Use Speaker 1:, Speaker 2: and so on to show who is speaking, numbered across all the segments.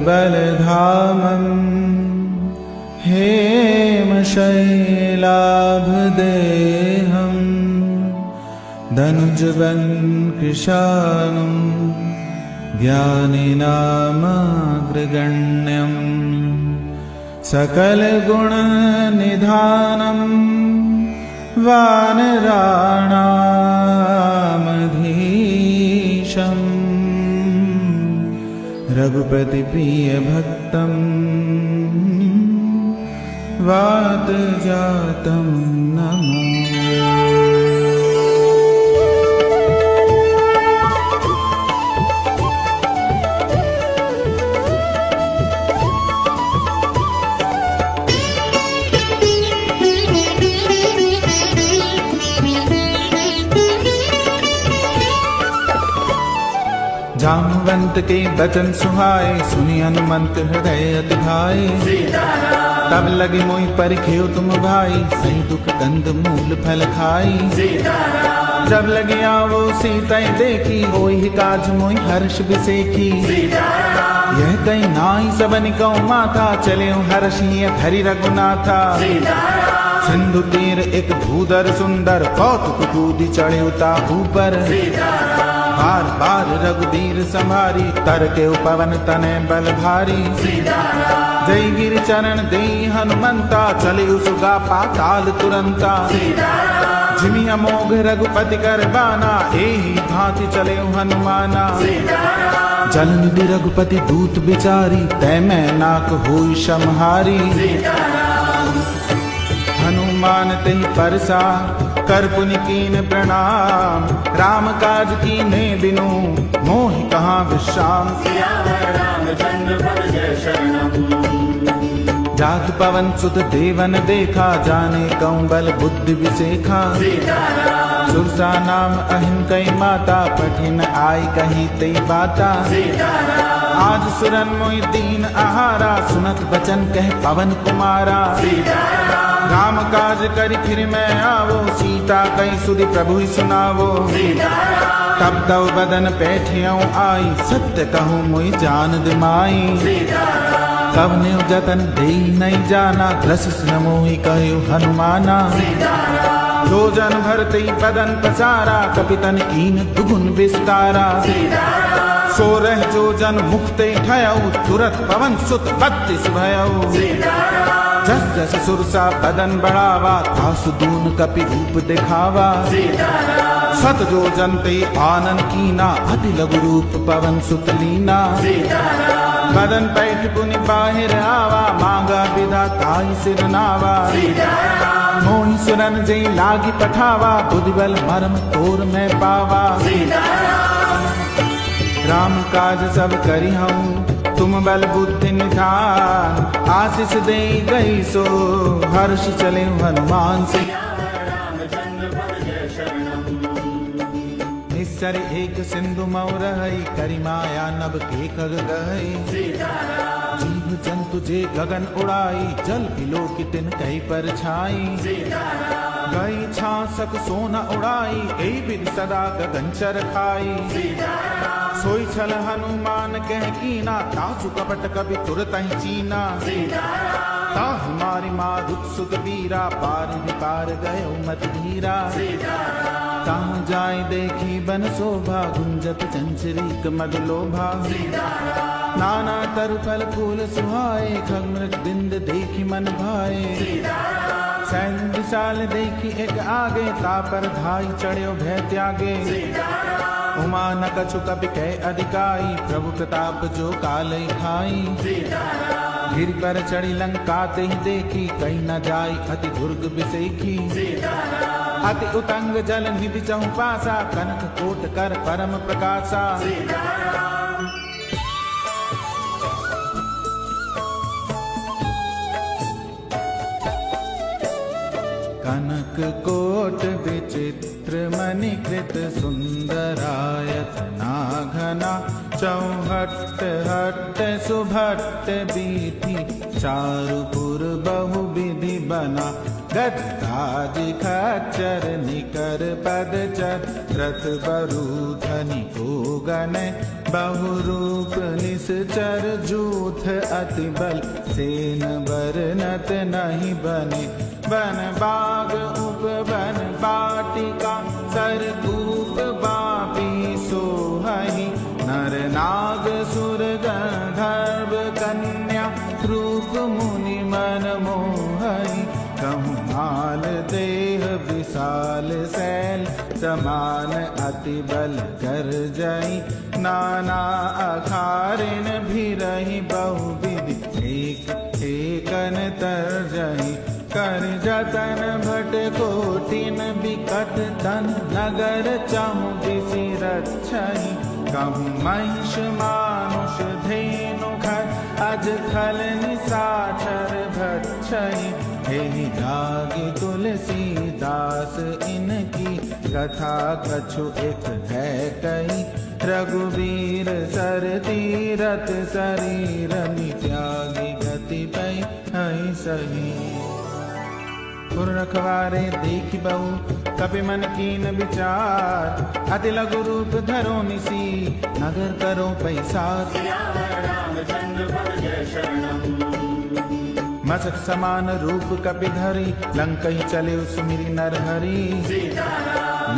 Speaker 1: बलधामं हेमशैलाभदेहं धनुजवन्कृशानं ज्ञानिनामग्रगण्यं सकलगुणनिधानं वानराणामधीशम् रघुपतिप्रियभक्तं वातजातं नमः। जामवंत के बचन सुहाए, सुनि हनुमंत हृदय अति भाए। तब लगे मोहि परिखेउ तुम भाई, सही दुख कंद मूल फल खाई। जब लगे आवो सीता देखी, होई काज मोहि हर्ष बिसेखी। यह कहीं नाई सबनि कौ माथा, चले हर्षि हरि रघुनाथा। सिंधु तीर एक भूधर सुंदर, कौतुक कूदि चढ़े उता ऊपर। बार बार रघुबीर संभारी, तर के पवन तने बल भारी। जय गिर चरण दे हनुमंता, चले उसगा पाताल तुरंता। जिमि अमोघ रघुपति कर बाना, एहि भांति चले हनुमाना। जल निधि रघुपति दूत बिचारी, तै मैं नाक होई समहारी। हनुमान तेहि परसा, कर पुनि कीन प्रणाम। राम काज कीने बिनु, मोहि कहाँ विश्राम। जात पवन सुत देवन देखा, जाने कौं बल बुद्धि विसेखा। सुरसा नाम अहिन कई माता, पठिन आई कही तई बाता। आज सुरन मोहि दीन आहारा, सुनत बचन कह पवन कुमारा। राम काज करि फिर मैं आवो, सीता कई सुधि प्रभु सुनावो। तब तव बदन पैठियों आई, सत्य कहूँ मोहि जान दिमाई। कब ने जतन दे नहीं जाना, ग्रसिस न मोहि कहु हनुमाना। जो जन भरते बदन पसारा, कपितन कीन दुगुन विस्तारा। सो रह जो जन मुक्ते ठयऊ, तुरत पवन सुत 32 भयऊ। जस जस सुरसा बदन बढ़ावा, तासु दून कपि रूप दिखावा। सत जो जनते आनन कीना, अति लघु रूप पवन सुत लीना। बदन पैठ पुनि बाहिर आवा, मांगा विदा ताई सिर नावा। मोहि सुरन जई लागी पठावा, बुद्धि बल मर्म तोर मैं पावा। राम काज सब करी हूँ, तुम बल बुद्धि निधान। आशीष दे गई सो, हर्ष चले हनुमान से। निस्सर एक सिंधु मऊ रहई, करी माया नभ के खग गहई। जीव जंतु जे गगन उड़ाई, जल बिलो की तिन कही पर छाई। गई छासक सोना उड़ाई, ए विद सदा गगन चर खाई। सोई छल हनुमान कह कीना, तासु कपट कवि तुरत ही चीना। ताहि मारी मारुत सुत वीरा, पार ही पार गयो मत धीरा। ताह जाय देखी बन शोभा, गुंजत चंचरीक मद लोभा। नाना तरु फल फूल सुहाए, खग मृग बिंद देखी मन भाए। सैन्य विशाल देखी एक आगे, तापर धाई चढ़्यो भय त्यागे। उमा न कछु कपि कह अधिकाई, प्रभु प्रताप जो कालय खाई। गिर पर चढ़ी लंका ते ही देखी, कहीं न जाई अति दुर्ग बिसेखी। अति उतंग जल निधि चहु पासा, कनक कोट कर परम प्रकाशा। कनक कोट विचित्र मणिकृत, सुंदरायत नाघना। चौहट्ट हट्ट सुभट्ट बीथी, चारुपुर बहु विधि बना। गजराज खच्चर निकर पदचर रथ बरूथनि पूगन बहुरूप निश्चर जूथ अति बल सेन बरनत नहीं बने बन बाग उपवन बाटिका सरकूप बापी सोहहि नर नाग सुर गंधर्व कन्या रूप मुनि मन मोहहि कहूँ माल देह विशाल शैल समान अति बल कर जई नाना अखारिन भी रही बहुविधि एक एकन तर जई कर जतन भट कोटिन बिकट तन नगर चाहूँ दिशि रक्षहि कहूँ महिष मानुष धेनु खर अज खल निशाचर भक्षहि एहि जागी तुलसीदास इनकी कथा कछु एक है कही रघुवीर सर तीरथ शरीर त्यागी गति पै हई सही पुर रखवारे देखि बहु कपि मन कीन विचार अति लघु रूप धरो निसी नगर करो पैसार मसक समान रूप कपि धरी लंकहि चले सुमिरि नरहरि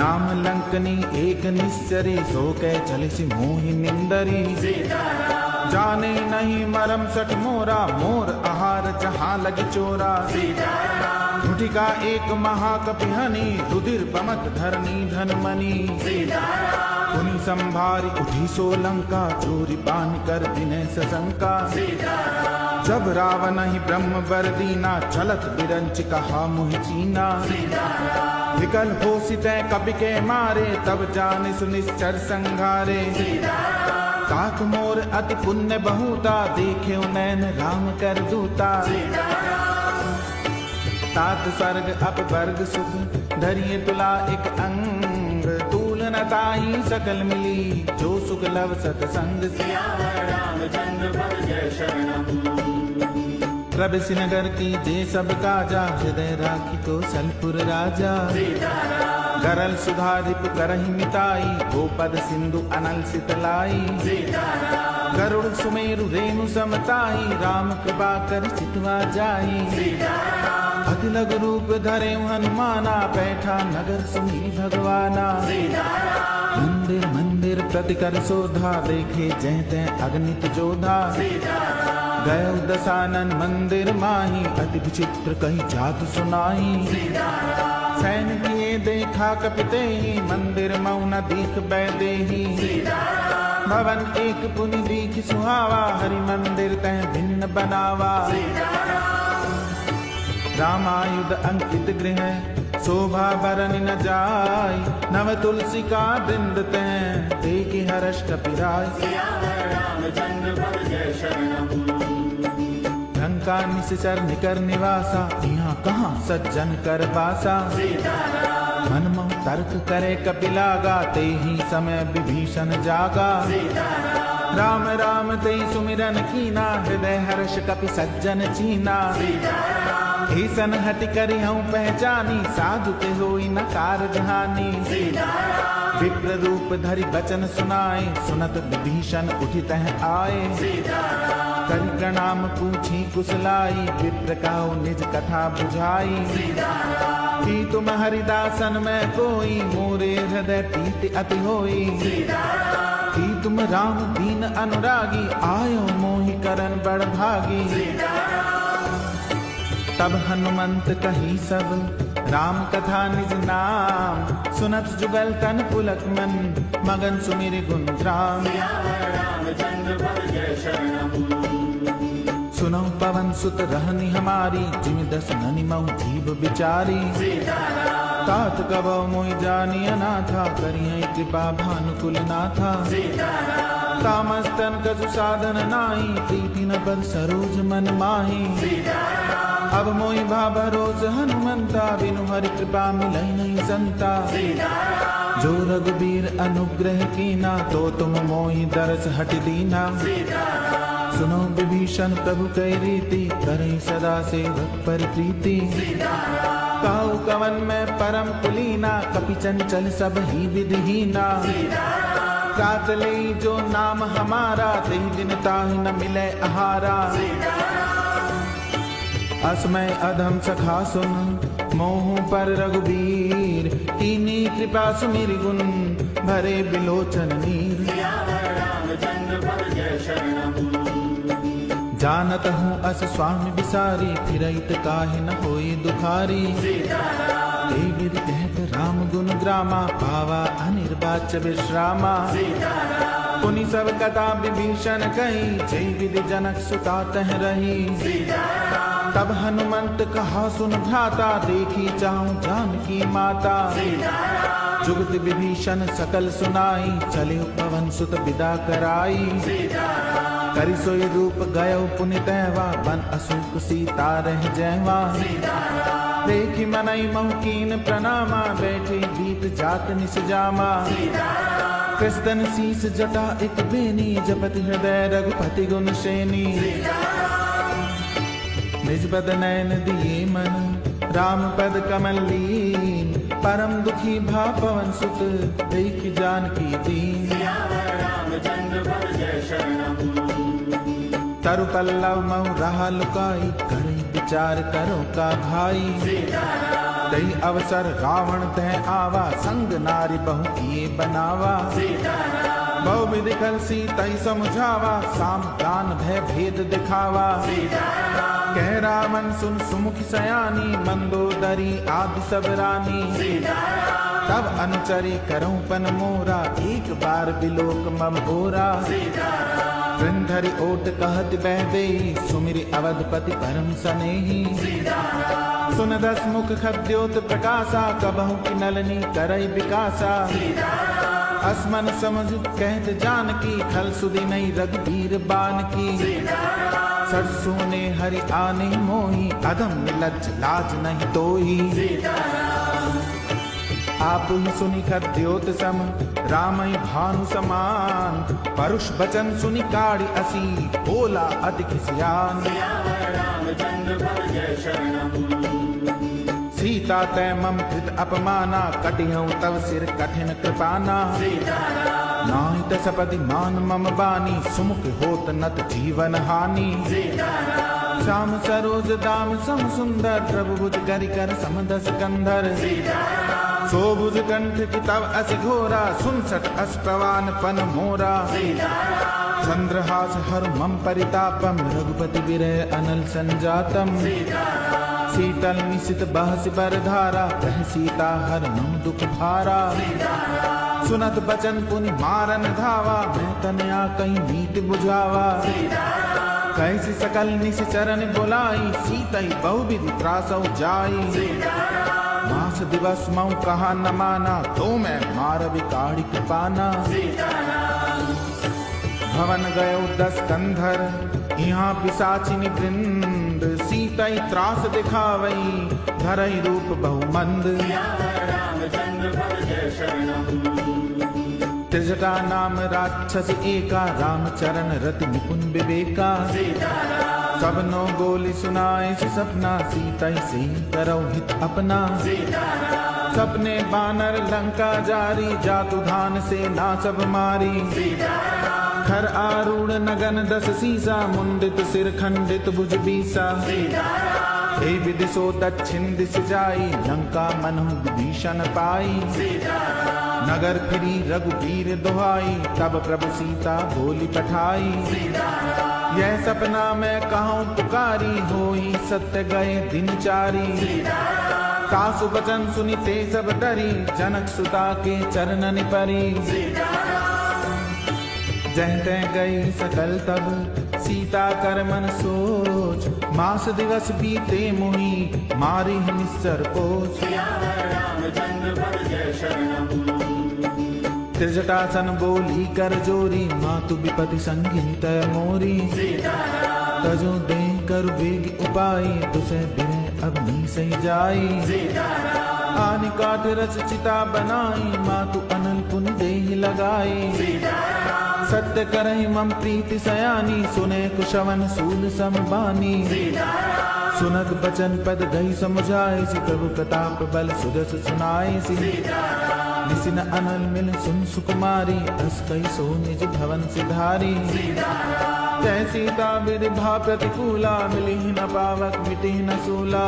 Speaker 1: नाम लंकनी एक निश्चरी सो कै चलिसि मोहि निंदरी जाने नहीं मरम सठ मोरा मोर आहार जहाँ लगी चोरा झूठिका एक महाकपिहनी रुधिर बमक धरनी धनमणि पुनि संभारी उठी सो लंका चोरी पान कर दिने सशंका जब रावण ही ब्रह्म बर दीना चलत बिरंच कहा मुहि चीना विकल हो सितै कपि के मारे तब जाने सुनिश्चर संघारे ताक मोर अति पुण्य बहुता देखे नैन राम कर दूता तात स्वर्ग अपवर्ग सुख धरिए तुला एक अंग तूल न ताई सकल मिली जो सुख लव सतसंग प्रभु नगर की जे सब काजा हृदय राखी तो सलपुर राजा गरल सुधारिप करहि मिताई गोपद सिंधु अनल सितलाई गरुड़ सुमेरु रेणु समताई राम कृपा कर चितवा जाई अति लघु रूप धरे हनुमाना बैठा नगर सुनी भगवाना मंदिर मंदिर प्रति कर शोधा देखे जहते अग्नित जोधा गय दशानन मंदिर माही अति विचित्र कही जात सुनाई सैन किए देखा कपिते ही मंदिर मौन दीख बैदेही भवन एक पुनि दीख सुहावा हरि मंदिर तह भिन्न बनावा रामायुध अंकित गृह शोभा बरन न जाय नव तुलसी का वृंद तह देखि हर्ष कपिराय लंका निश्चर निकर निवासा यहाँ कहाँ सज्जन कर बासा मन मोह तर्क करे कपिलागा ते ही समय विभीषण जागा राम राम ते सुमिरन कीना हृदय हर्ष कपि सज्जन चीना ईसन हटि करि हूँ पहचानी साधु ते होई न कारज हानि विप्र रूप धरि बचन सुनाए सुनत विभीषण उठित आए कर प्रणाम पूछी कुशलाई विप्र कहो निज कथा बुझाई कि तुम हरिदासन में कोई मोरे हृदय प्रीति अति होई कि तुम राम दीन अनुरागी आयो मोहि करन बड़ भागी तब हनुमंत कही सब राम कथा निज नाम सुनत जुगल तन पुलक मन मगन सुमिर गुण राम सुनो पवन सुत रहनी हमारी जिमि दस ननि मऊ जीव बिचारी तात कबो मोहि जानिय नाथा करियै कृपा भानुकुल नाथा तामस्तन कछु साधन नाहि प्रीति न पर सरोज मन माही अब मोहि भा भरोस हनुमंता बिनु हरि कृपा मिलै नहीं संता जो रघुबीर अनुग्रह कीना तो तुम मोहि दरस हट दीना सुनो विभीषण प्रभु कई रीति करे सदा सेवक पर प्रीति कहु कवन में परम कुलीना, कपि चंचल सब ही विधिहीना। कातले जो नाम हमारा, तेहि दिन ताहि न मिले आहारा। असमय अधम सखा सुन, मोह पर रघुबीर। कीनी कृपा सुमिर गुण, भरे बिलोचन नीर। जानत हूँ अस स्वामी बिसारी, फिरइत काहे न होई दुखारी। देविद कहत राम गुण ग्रामा, पावा अनिर्वाच्य विश्रामा। पुनि सब कथा विभीषण कही, जय विधि जनक सुता तह रही। तब हनुमंत कहा सुन भ्राता, देखी चाहूं जानकी माता। जुगत विभीषण सकल सुनाई, चले पवन सुत विदा कराई। करि सोई रूप गयो पुनि तैवा, बन अशोक सीता रह जैवा। देखी मनई मौकीन प्रणामा, बैठे बीत जात निस जामा। कृष्ण शीस जटा एक बेनी, जपति हृदय रघुपति गुण श्रेणी। निज पद नयन दिए मन, राम पद कमल लीन। परम दुखी भा पवन सुत, देखि जानकी दीन। तरु पल्लव मऊ रहा लुकाई, करी विचार करो का भाई। दई अवसर रावण तह आवा, संग नारी बहु किए बनावा। बहु विधि कर सीतई समझावा, साम दान भय भेद दिखावा। कह रामन सुन सुमुख सयानी, मंदोदरी आदि सब रानी। तब अनुचरी करऊं पन मोरा, एक बार बिलोक मम ओरा। वृंधरि ओट कहत बह देई, सुमिरि अवधपति परम सनेही। सुन दस मुख खद्योत प्रकाशा, कबहु की नलनी करई विकासा। असमन समझ कहत जानकी, खल सुधि नहीं रघुबीर बान की। सरसों ने हरि आने मोही, अधम निलज्ज लाज नहीं तोही। आप ही सुनि खद्योत सम, रामई भानु समान। परुष बचन सुनि काढ़ी असी, बोला अति खिसियान। सीता तै मम कृत अपमाना, कटिहऊं तव सिर कठिन कृपाना। नाहित सपदि मान मम बानी, सुमुख होत नत जीवन हानि। श्याम सरोज दाम सम सुंदर, प्रभु भुज गरि कर समदस कंधर। सोभुज कंठ की तव अस घोरा, 67 अस प्रवान पन मोरा। चंद्रहास हर मम परितापम, रघुपति विरह अनल संजातम। शीतल निशित बहस बर धारा, कह सीता हर मम दुख भारा। सुनत बचन पुनि मारन धावा, मैं तनया कहीं नीत बुझावा। कैसी सकल निश चरण बुलाई, सीतई बहुविधि त्रासौ जाई। मास दिवस मऊ कहा न माना, तो मैं मार बिकाड़ी कृपाना। भवन गयो 10 कंधर, यहाँ पिशाचिनी वृंद। सीतई त्रास दिखावई, धरई रूप बहुमंद। त्रिजटा नाम राक्षस एका, रामचरण रति निपुण विवेका। सबनो बोली सुनाए सपना, सीतई से करो हित अपना। सपने बानर लंका जारी, जातु धान से ना सब मारी। खर आरूढ़ नगन 10 सीसा, मुंडित सिर खंडित भुज बीसा। हे विदिशो दक्षिण दिश जाई, लंका मनहु विभीषण पाई। नगर फिरी रघुबीर दुहाई, तब प्रभु सीता बोली पठाई। यह सपना मैं कहूँ पुकारी, होई सत्य गए दिन चारी। सासु बचन सुनी ते सब डरी, जनक सुता के चरणन परी। जह तह गई सकल तब, सीता कर मन सोच। मास दिवस बीते मुहि, मारी निस्सर पोछ। त्रिजटासन बोली कर जोरी, मातु विपति संगित मोरी। तजो दे कर वेग उपाय, तुसे बिरह अब नी सही जाई। आनि काट रच चिता बनाई, मातु अनल पुन देहि लगाई। सत्य करहि मम प्रीति सयानी, सुने कुशवन सूल समबानी। सुनत बचन पद गई समुझाए सी, प्रभु प्रताप बल सुजस सुनाए सी। निसिन अनल मिल सुन सुकुमारी, अस कई सो निज भवन सिधारी। जय सीता विरभा प्रतिकूला, मिली न पावक मिटी न सूला।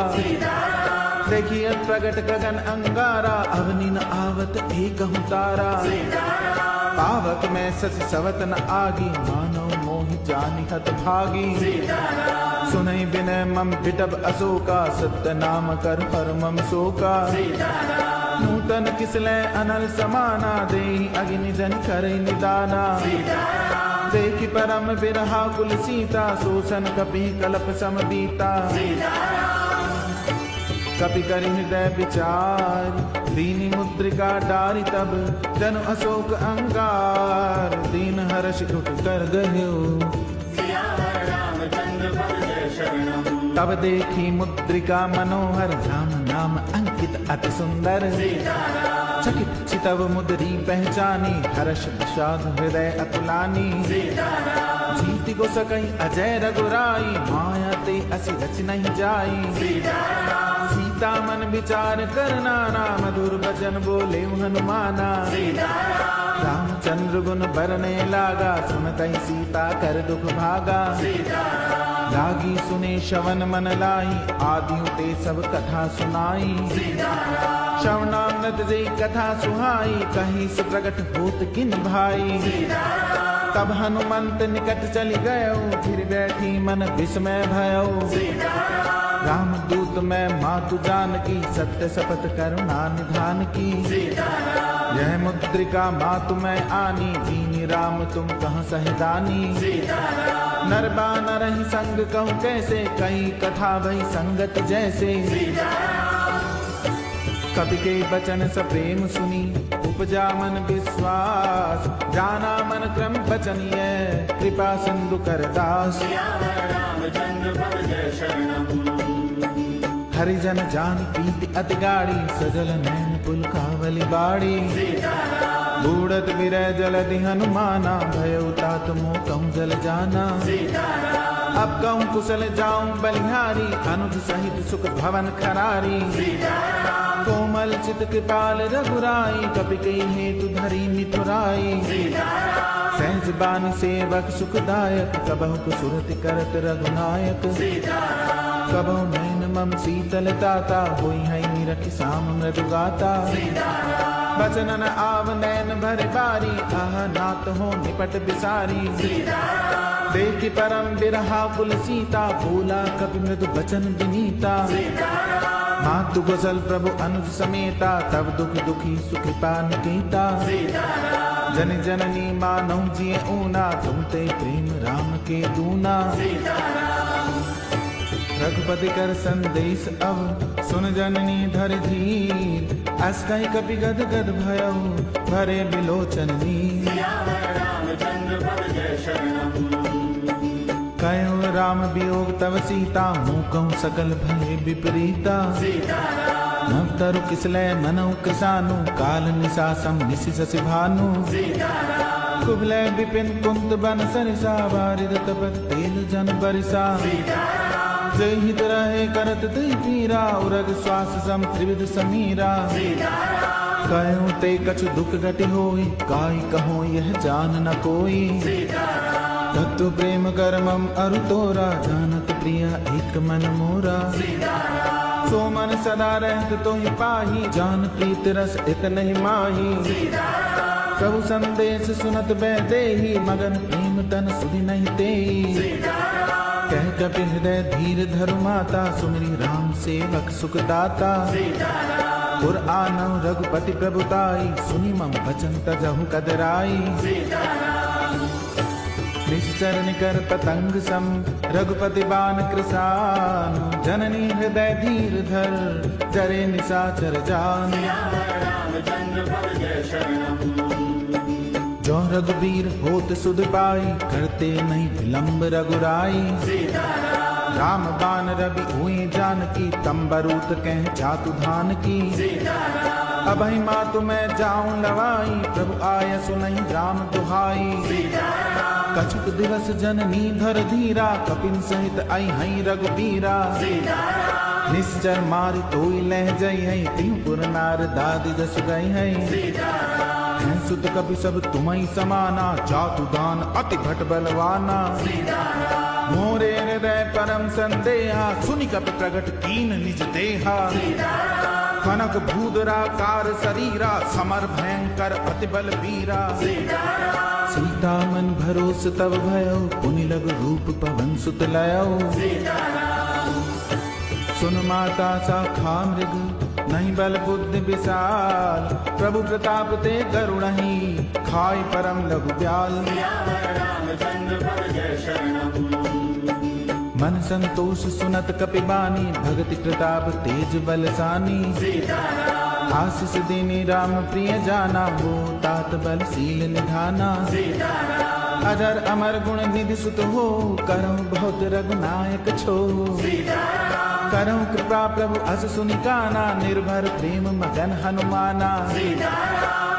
Speaker 1: देखिए प्रगट गगन अंगारा, अवनि न आवत एकहु तारा। पावक में शशि सवत न आगी, मानव मोहि जानि हत भागी। सुनई बिनय मम विटप अशोका, सत्य नाम कर पर मम शोका। नूतन किसले अनल समाना, देहि अग्नि जन करई निदाना। देखि परम बिरहा कुल सीता, शोषण कपि कलप सम बीता। कपि करि हृदय विचार, दीनि मुद्रिका डारि तब। जनु अशोक अंगार, दीन हर्ष उठ कर गयो। तब देखी मुद्रिका मनोहर, राम नाम अंकित अति सुंदर। चकित चितव मुद्री पहचानी, हर्ष विषाद हृदय अतुलानी। जीति को सकई अजय रघुराई, माया ते असि रच नहीं जाई। सीता मन विचार कर नाना, मधुर वचन बोले हनुमाना। रामचंद्र गुण बरने लागा, सुनतहि सीता कर दुख भागा। लागी सुने श्रवण मन लाई, आदियों ते सब कथा सुनाई। श्रवणामृत दे कथा सुहाई, कहीं से प्रकट होत किन भाई। तब हनुमंत निकट चली गयो, फिर बैठी मन विस्मय भयो। राम दूत में मातु जानकी, सत्य शपथ करुणा निधान की। यह मुद्रिका मातु में आनी, दीनी राम तुम कहाँ सहदानी। नर बानर ही संग कहूँ कैसे, कई कथा भई संगत जैसे। कवि के वचन सप्रेम सुनी, उपजा मन विश्वास। जाना मन क्रम वचनीय, कृपा सिंधु कर दास। हरिजन जान प्रीति अति गाड़ी, सजल नैन पुलकावली बाड़ी। बूढ़त विरह जलधि हनुमाना, भयो तात मोह कहूँ जल जाना। अब कहूँ कुशल जाऊं बलिहारी, अनुज सहित सुख भवन खरारी। कोमल चित कृपाल रघुराई, कपि कई हेतु धरी मिथुराई। सहज बानी सेवक सुखदायक, कबहु सुरति करत रघुनायक। कबहु नैन मम शीतल ताता, होई है निरखि साम मृदु गाता। बचनन आव नैन भर बारी, आह नात हो निपट बिसारी। देखि परम बिरहा कुल सीता, बोला कपि मृदु बचन विनीता। मातु कुशल प्रभु अनुज समेता, तब दुख दुखी सुखी पान कीता। जन जननी मानौ जिय ऊना, तुम ते प्रेम राम के दूना। रघुपति कर संदेश अब, सुन जननी धर धीर। अस कहि कपि गद गद भयो, भरे बिलोचन नीर। कयो राम वियोग तव सीता, मुँह कहूँ सकल भय विपरीता। नव तरु किसलय मनौ कृसानु, काल निशासम निशि शशि भानु। कुबलय विपिन कुंत बन सरिसा, वारिद तपत तेल जन बरिसा। जय हित रहे करत दई पीरा, उरग श्वास सम त्रिविध समीरा। कयो ते कछु दुख घटि होई, काई कहो यह जान न कोई। तत्व प्रेम करमम अरु तोरा, जानत प्रिया एक मन मोरा। सो मन सदा रहत तोहि पाही, जान प्रीत रस इत नहीं माही। प्रभु संदेश सुनत बैदेही, मगन प्रेम तन सुधि नहीं तेई। कह कपि हृदय धीर धरु माता, सुमिरि राम सेवक सुख दाता। पुर आनौ रघुपति प्रभुताई, सुनि मम वचन तजहु कदराई। निश्चर निकर पतंग सम, रघुपति बाण कृसान। जननी हृदय धीर धर, जरे निशाचर जान। जो रघुबीर होत सुध पाई, करते नहीं विलंब रघुराई। राम बाण रवि हुई जानकी, तंबरूत कह जातु धान की। अभई मातु मैं जाऊं लवाई, प्रभु आय सुनहि राम दुहाई। कछुक दिवस जननी धर धीरा कपिन सहित आई हई रघुबीरा निश्चर मार तोई लह जई है तिहुपुर नार दादी जस गई है सुत कपि सब तुम्ही समाना जातु दान अति भट बलवाना मोरे हृदय परम संदेहा सुनि कपि प्रगट कीन निज देहा कनक भूदरा कार शरीरा समर भयंकर अति बल वीरा सीता मन भरोस तब भयो पुनि लघु रूप पवन सुत लयो सुन माता साखा मृग नहीं बल बुद्धि विशाल प्रभु प्रताप ते करुणहि खाई परम लघु ब्याल मन संतोष सुनत कपिबानी भगति प्रताप तेज बलसानी आशीष देने राम प्रिय जाना हो तात बल शील निधाना अजर अमर गुण निधि सुत हो करौ बहुत रघुनायक छो करौ कृपा प्रभु अस सुनि काना निर्भर प्रेम मगन हनुमाना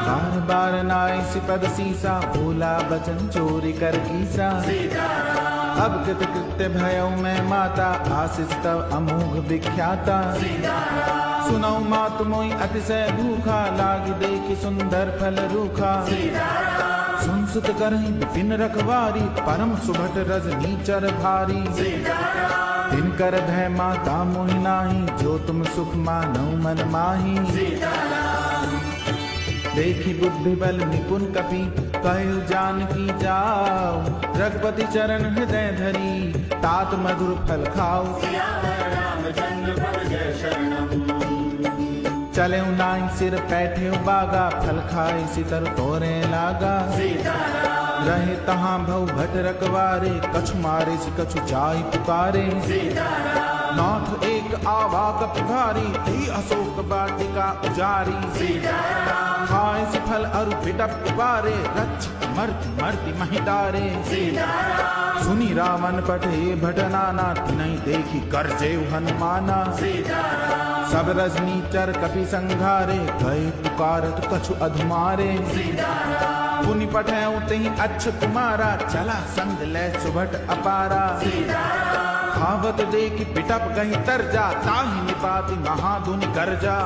Speaker 1: बार बार नाय सिपद सीसा बोला बचन चोरी कर कीसा अब कृत कृत्य भयौ मैं माता आशीष तब अमोघ विख्याता सुनौ मात मोई अतिशय भूखा लागी देखी सुंदर फल रूखा सुन सुत करहि विपिन रखवारी परम सुभट रजनी चर भारी तिनकर भय माता मोहि नाही जो तुम सुख मानौ मन माही देखी बुद्धि बल निपुण कपि कहु जानकी जाओ रघुपति चरण हृदय धरी तात मधुर फल खाओ चले नाई सिर पैठे बागा फल खाए सितर तोरे लागा रहे तहाँ भव भट रखवारे कछु मारे से कछु जाय पुकारे नाथ एक आवा कपि भारी ही अशोक वाटिका उजारी खाए से फल अरु बिटप बारे रक्ष मर्ति मर्ति महिदारे सुनी रावण पठे भट नाना तिनहि देखी करजे हनुमाना सब रजनी चर कपि संघारे गए पुकारत कछु अधुमारे पुनि पठेउ तहि अच्छ कुमारा चला संग ले सुभट अपारा खावत देखी पिटप गही तरजा ताहि निपाति महाधुनि गर्जा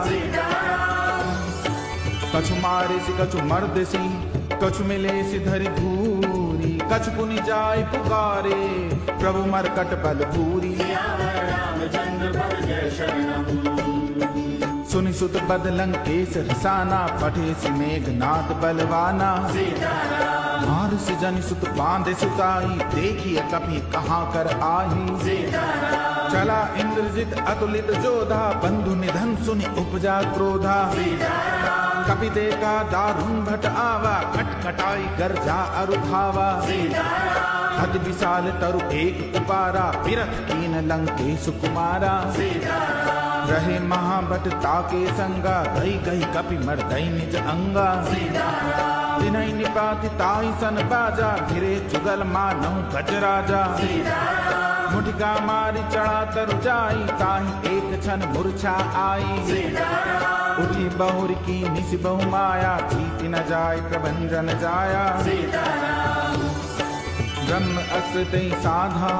Speaker 1: कछु मारे सी कछु मर्द सी कछु मिले सी धरि धूरी कछु पुनि जाय पुकारे प्रभु मरकट बल भूरी सुनि सुत बद लंकेश रसाना पठे सी मेघनाथ बलवाना मार से जनि सुत बांधे सुताई देखिए कभी कहाँ कर आही चला इंद्रजित अतुलित जोधा बंधु निधन सुनि उपजा क्रोधा कपि देखा दारुण भट आवा खटखटाई गर्जा अरु धावा अति विशाल तरु एक उपारा बिरथ कीन लंकेश कुमारा रहे महाभट ताके संगा गई गई कपि मर्दई निज अंगा तिनहि निपाति ताहि सन बाजा घिरे जुगल मानौ गजराजा मुठिका मारी चढ़ा तरु जाई ताहि एक क्षण मूर्छा आई उठी बहुर की निस बहु माया जीति न जाय प्रभंजन जाया ब्रह्म अस्ति साधा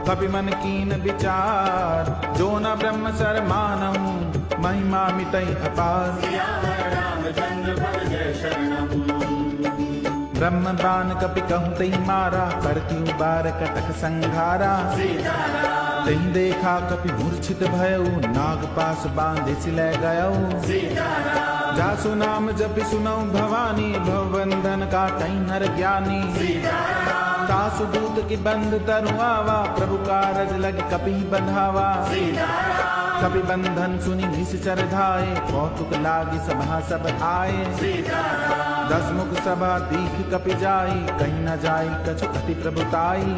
Speaker 1: कपि मन कीन विचार जो न ब्रह्म सर मानहु महिमा मिटई अपार ब्रह्म बान कपि कहूँ तई मारा करती बार कटक संघारा तही देखा कपि मूर्छित भयउ नाग पास बांधे सिले गयउ जासु नाम जपि सुनौ भवानी भवबंधन का तई नर ज्ञानी तासु दूत की बंद तरुआवा प्रभु कारज लग कपि बंधावा कपि बंधन सुनि निश्चर धाये कौतुक लागी सभा सब आए 10 मुख सभा दीख कपि जाई कहीं न जाई कछु अति प्रभुताई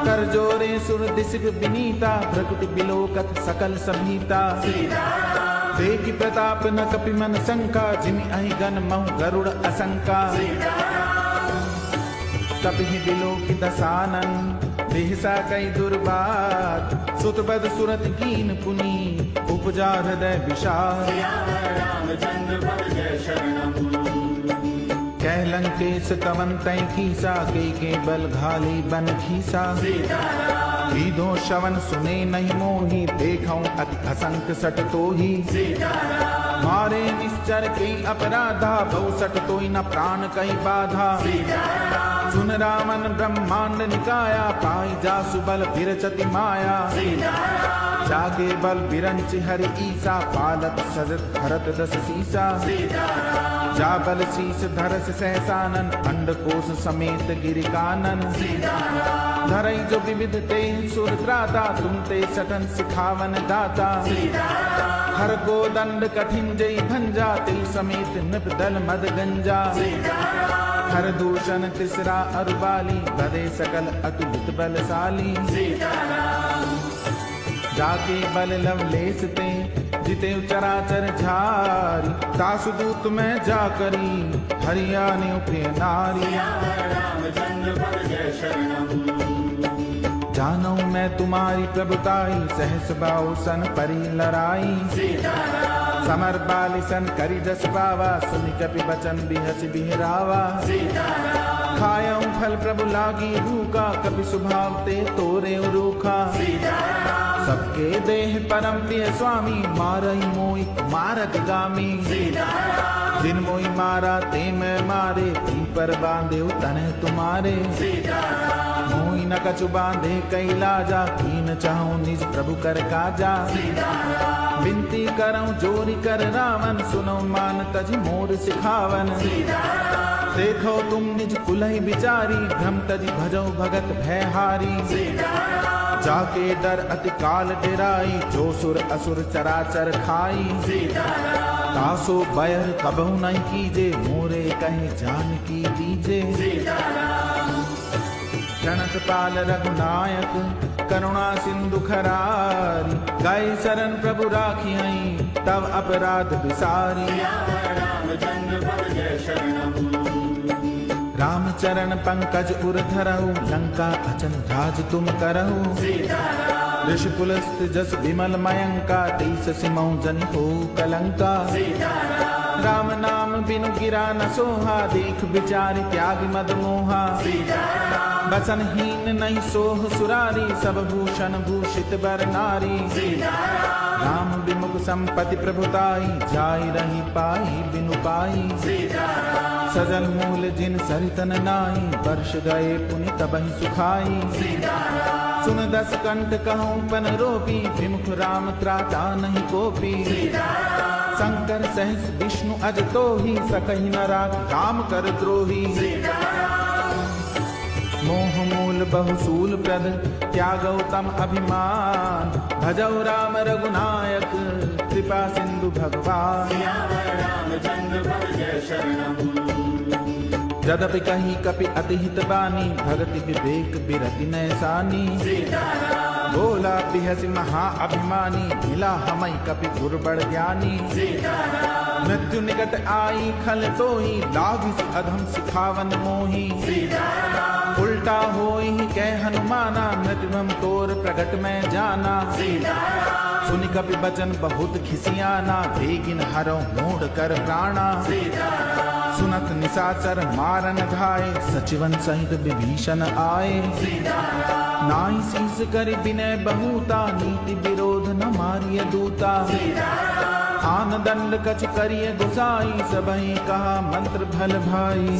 Speaker 1: कर जोरे सुर दिसिक विनीता प्रकृति बिलोकत सकल सभीता देखी प्रताप न कपि मन शंका जिमि अहि गण महु गरुड़ असंका कपि बिलोकि दसानन बिहसा कई दुर्बात सुतबद सुरत कीन पुनी उपजा हृदय विशाल कह कह लंकेश कवन तय खीसा के बल घाली बन खीसा दो शवन सुने नहीं मोही देखऊं अति असंख्य सट तो ही मारे निश्चर कई अपराधा बहु सट तोई न प्राण कई बाधा सुन रावण ब्रह्मांड निकाया पाई जासु बल विरचति माया जागे बल बिरंच हरि ईसा पालत सजत भरत दस सीसा जा बल शीस धरस सहसानन अंडकोश समेत गिरिकानन धरई जो विविध ते सुर त्राता तुम ते सटन सिखावन दाता हर को दंड कठिन जय भंजा तिल समेत नृप दल मद गंजा हर दूषण तिसरा अरुबाली बदे सकल अतुलित बलशाली जाके बल लवलेस ते जिते चराचर झारी तासु दूत में जा करी हरियाणी उठे नारी जानू मैं तुम्हारी प्रभुताई सहस बाऊ सन परी लड़ाई समर बाली सन करी जस पावा सुनि कपि बचन बिहस बिहरावा खायऊ फल प्रभु लागी भूखा कपि स्वभाव ते तोरे रूखा सबके देह परम प्रिय स्वामी मारई मोई मारत गामी जिन मोई मारा ते मैं मारे पी पर बांधे तने तुम्हारे मोई न कछु बांधे कई लाजा कीन चाहूं निज प्रभु कर काजा विनती करऊं जोरी कर रावण सुनो मान तज मोर सिखावन देखो तुम निज कुलहि विचारी भ्रम तज भजो भगत भयहारी जाके डर अति काल डेराई जो सुर असुर चराचर खाई तासो बैर कबहु नहीं कीजे मोरे कहे जान की दीजे जनक पाल रघुनायक करुणा सिंधु खरारी गाय शरण प्रभु राखी तब अपराध विसारी रामचरण पंकज उर धरऊ लंका अचन राज तुम करहु ऋषिकुलस्थ जस विमल मयंका तेईस सिमौ जन हो कलंका राम नाम बिनु गिरा न सोहा देख विचार त्याग मद मोहा बसन हीन नहीं सोह सुरारी सब भूषण भूषित बर नारी राम विमुख संपत्ति प्रभुताई जाय रही पाई बिनु पाई सजल मूल जिन सरितन नाई वर्ष गए पुनि तबहि सुखाई सुन दस कंठ कहूं पन रोपी विमुख राम त्राता नहीं कोपी शंकर सहस विष्णु अज तो ही सकहि न राख राम कर द्रोही मोह मूल बहुसूल प्रद त्यागौ तम अभिमान भजौ राम रघुनायक कृपा सिंधु भगवान यद्यपि कही कपि अतिहित बानी भगति विवेक बिरति नैसानी बोला बिहसि महा अभिमानी मिला हमई कपि दुर्बड़ ज्ञानी मृत्यु निकट आई खल तोही लागिस अधम सिखावन मोही उल्टा होई कह हनुमाना मृत्युम तोर प्रगट में जाना सुनि कपि बचन बहुत खिसियाना बेगिन हरो मोड़ कर प्राणा सुनत निशाचर मारन धाय सचिवन सहित विभीषण आए नाई शीस कर विनय बहुता नीति विरोध न मारिय दूता आन दंड कछ करिय गुसाई सबहि कहा मंत्र भल भाई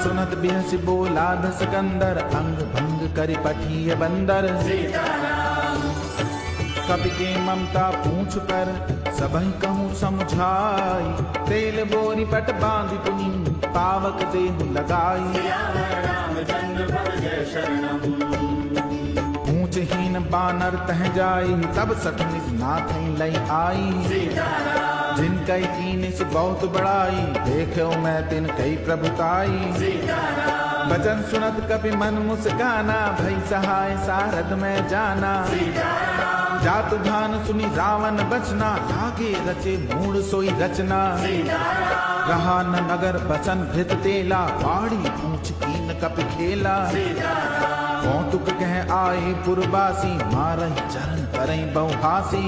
Speaker 1: सुनत बिहसि बोला दस गंदर अंग भंग करि पठिय बंदर कपि के ममता पूछ कर सबहि कहूँ समझाई तेल बोरी पट बांधि पुनि पावक देहु लगाई ऊंचहीन बानर तह जाई तब सठ निज नाथ लई आई जिन कई कीनिस बहुत बड़ाई देखो मैं तिन कई प्रभुताई बचन सुनत कपि मन मुस्काना भई सहाय सारद में जाना जातु ध्यान सुनी रावण बचना लागे रचे मूड सोई रचना रहा न नगर बसन भृत तेला बाड़ी पूछ कीन कपि खेला कौतुक कह आए पुरबासी मारही चरण करई बहुहासी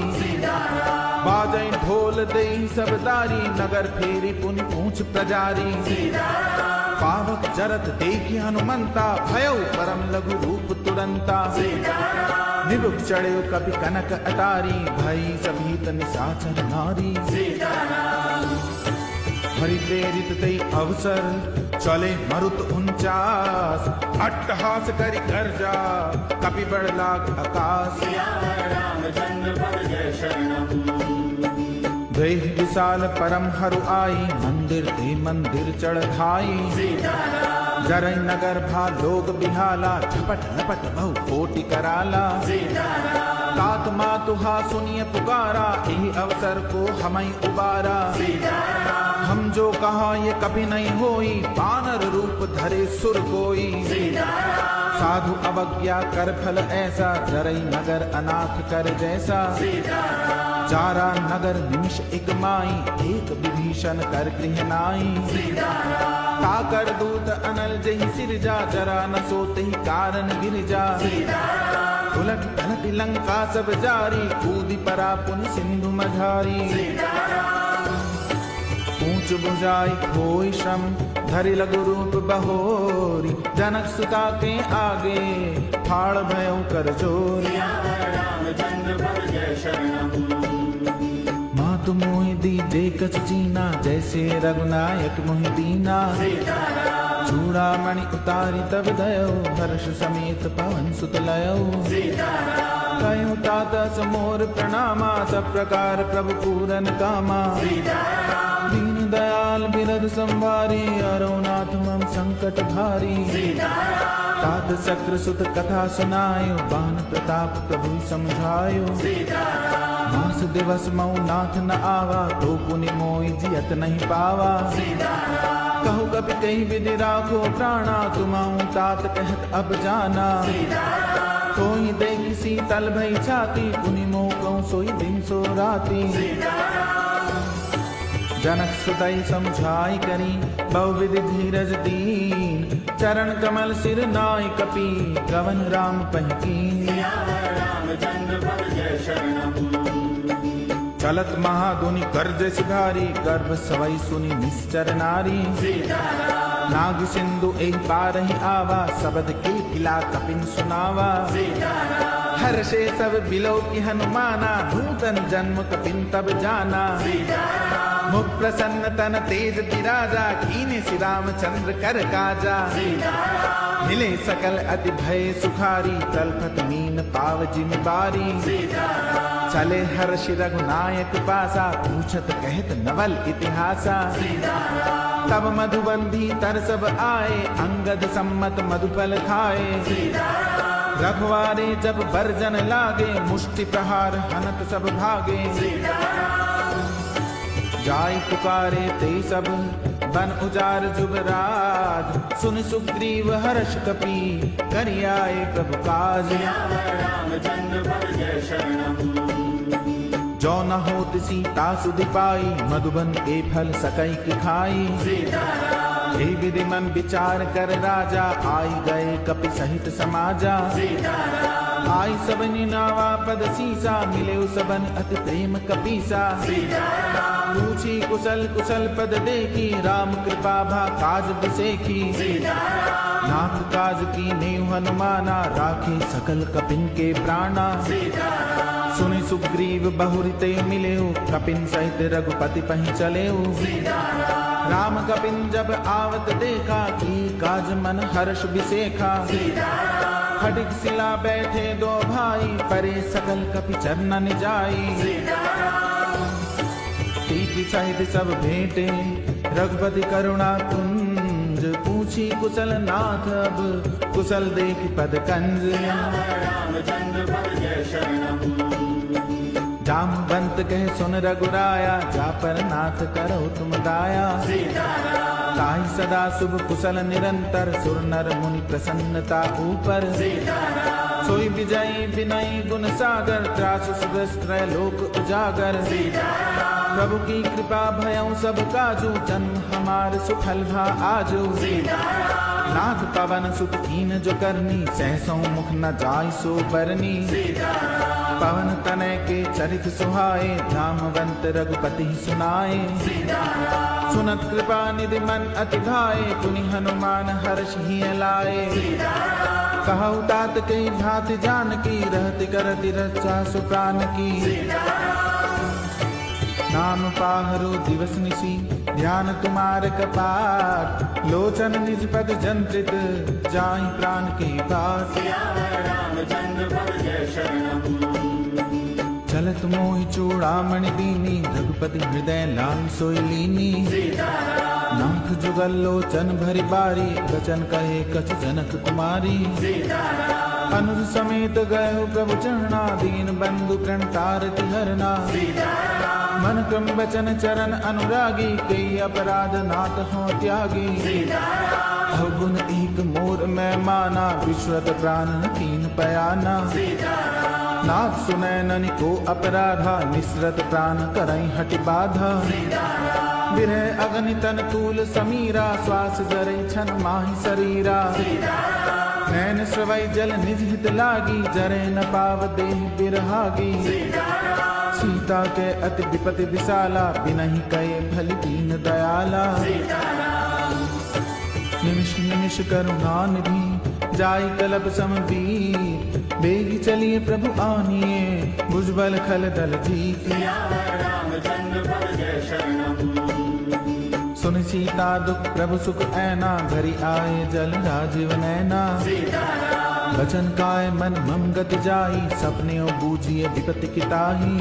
Speaker 1: बाजई ढोल देई सब दारी, नगर फेरी पुनि पूछ प्रजारी। पावक जरत देखी हनुमंता, भयउ परम लघु रूप तुरंता। निरुक चढ़े कपि कनक अटारी, भई सभीत निशाचर नारी। हरि प्रेरित तई अवसर, चले मरुत 49। अट्टहास करि गर्जा, कपि बढ़ लाग आकाश। देह विशाल परम हरु आई, मंदिर ते मंदिर चढ़ धाई। जरई नगर भा लोग बिहाला, झपट लपट बहु कोटि कराला। तात मातुहा सुनिय पुकारा, यही अवसर को हमई उबारा। हम जो कहा ये कभी नहीं होई, बानर रूप धरे सुर कोई। साधु अवज्ञा कर फल ऐसा, जरई नगर अनाथ कर जैसा। चारा नगर निमिष एक माई, एक विभीषण कर गृह नाई। ताकर दूत अनल जहि सिरजा, जरा न सोते ही कारण गिरजा। उलट पलट लंका सब जारी, कूदी परा पुनि सिंधु मझारी। ऊंच बुझाई खोई श्रम, धरि लघु रूप बहोरी। जनक सुता के आगे, फाड़ भयो कर जोरी। मातु मोहि दीजे कछ जीना, जैसे रघुनायक मोहि दीना। चूड़ामणि उतारी तब दयो, हर्ष समेत पवन सुत लयो। कयो तात समोर प्रणामा, सब प्रकार प्रभु पूरन कामा। दीन दयाल बिरद संवारी, अरोनाथ मम संकट भारी। तात शक्र सुत कथा सुनायो, बान प्रताप प्रभु समझायो। मास दिवस मऊ नाथ न आवा, तो पुनि मोहि जियत नहीं पावा। कहु कपि कही विधि राखो प्राणा, तुमहु तात कहत अब जाना। कोई देगी शीतल भई छाती, पुनि मोह कहूँ सोई दिन सो राती। जनक सुतई समझाई करी, बहुविधि धीरज दीन। चरण कमल सिर नाय कपि, गवन राम पहिकीन। चलत महाधुनि गर्ज सिधारी, गर्भ सवई सुनि निश्चर नारी। नाग सिंधु एक बार ही आवा, शब्द के किला कपिन सुनावा। हर्षे सब बिलो की हनुमाना, नूतन जन्म कपिन तब जाना। मुख प्रसन्न तन तेज विराजा, कीने श्री रामचंद्र कर काजा। मिले सकल अति भय सुखारी, तलपत मीन पाव जिम बारी। चले हर्ष रघुनायक पासा, पूछत कहत नवल इतिहासा। तब मधुबन भीतर सब आए, अंगद सम्मत मधुफल खाए। रघुवारे जब बरजन लागे, मुष्टि प्रहार हनत सब भागे। जाय पुकारे ते सब, बन उजार जुबराज। सुन सुग्रीव हर्ष कपि, करि आए प्रभु काज। जो न होत सीता सुधि पाई, मधुबन के फल सकई की खाई। हे विधि मन विचार कर राजा, आई गए कपि सहित समाजा। आई सबनि नावा पद सीसा, मिले सबन अति प्रेम कपीसा। पूछी कुशल कुशल पद देखी, राम कृपा भा काज बिसेखी। नाथ काज की नेव हनुमाना, राखे सकल कपिन के प्राणा। सुनि सुग्रीव बहुरिते मिलेऊ, कपिन सहित रघुपति पहि चलेऊ। राम कपिन जब आवत देखा, की काज मन हर्ष बिसेखा। खड्ग शिला बैठे दो भाई, परे सकल कपि चरणन जाई। प्रीति सहित सब भेंटे, रघुपति करुणा कुंज। पूछी कुशल नाथ अब, कुशल देख पद कंज। जामवंत कहे सुन रघुराया, जा पर नाथ करो तुम दाया। ताहि सदा शुभ कुशल निरंतर, सुर नर मुनि प्रसन्नता ऊपर। सोई विजयी विनयी गुण सागर, त्रासु सुभस्त्र लोक उजागर। प्रभु की कृपा भयउ सब काजू, जन्म हमार सुफल भा आजू। नाथ पवन सुत कीन जो करनी, सहसों मुख न जाय सो बरनी। पवन तनय के चरित सुहाए, धामवंत रघुपति सुनाए। सुनत कृपा निधि मन अति भाए, पुनि हनुमान हर्ष ही लाए। कहु तात कई भांति जानकी, रहति करति रक्षा सुप्रान की। नाम पाहरो दिवस निशि, ध्यान तुम्हारे कपाट। लोचन निज पद जंत्रित, जाहि प्राण के बाट। चलत मोहि चूड़ामणि दीनी, रघुपति हृदय लाल सोई लीनी। नाथ जुगल लोचन भरि बारी, बचन कहे कछ जनक कुमारी। अनुज समेत गए प्रभु चरणा, दीन बंधु प्रणतारति हरना। मन क्रम बचन चरण अनुरागी, कई अपराध नाथ हो त्यागी। अवगुण एक मोर मैं माना, विश्वत प्राण कीन पयाना। नाथ सुनय ननि को अपराधा, निसरत प्राण करई हटि बाधा। विरह अग्नि तन तूल समीरा, श्वास जरै छन माहि शरीरा। नैन स्रवै जल निज हित लागी, जरै न पाव देह बिरहागी। सीता के अति विपति विशाला, बिनहि कहे भली दीन दयाला। निमिष निमिष करुणा निधि, जाई कलब समबीर। बेगी चलिए प्रभु आनिए, भुजबल खल दल जीत। सुन सीता दुख प्रभु सुख ऐना, घरि आए जल राजीव नैना। बचन काय मन मम गति जाई, सपने बूझिए विपति किताही।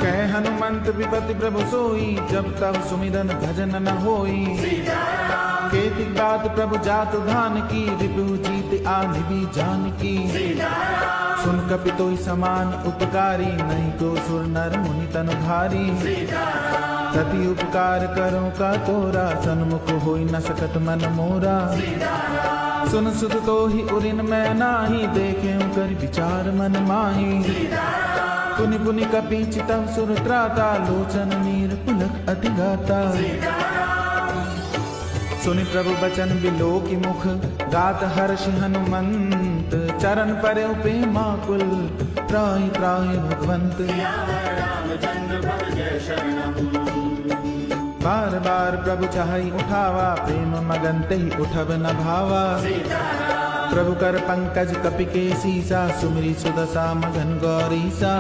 Speaker 1: कह हनुमंत विपति प्रभु सोई, जब तब सुमिरन भजन न होई। केतिक बात प्रभु जात धान की, रिपु जीत आनि भी जान की। सुन कपितोई समान उपकारी, नहीं को सुर नर मुनि तनु भारी। तति उपकार करो का तोरा, सन्मुख होई न सकत मन मोरा। सुन सुत तो ही उरिन मैं नाही, देखे कर विचार मन माही। पुनि पुनि कपि चितव सुर त्राता, लोचन नीर पुलक अति गाता। सुनि प्रभु बचन बिलो की मुख, गात हर्ष हनुमंत। चरण पर प्रेमा कुल, त्राहि त्राहि भगवंत। बार बार प्रभु चाहि उठावा, प्रेम मगन तेहि उठब न भावा। प्रभु कर पंकज कपि के सीसा, सुमिरि सुदशा मगन गौरीसा।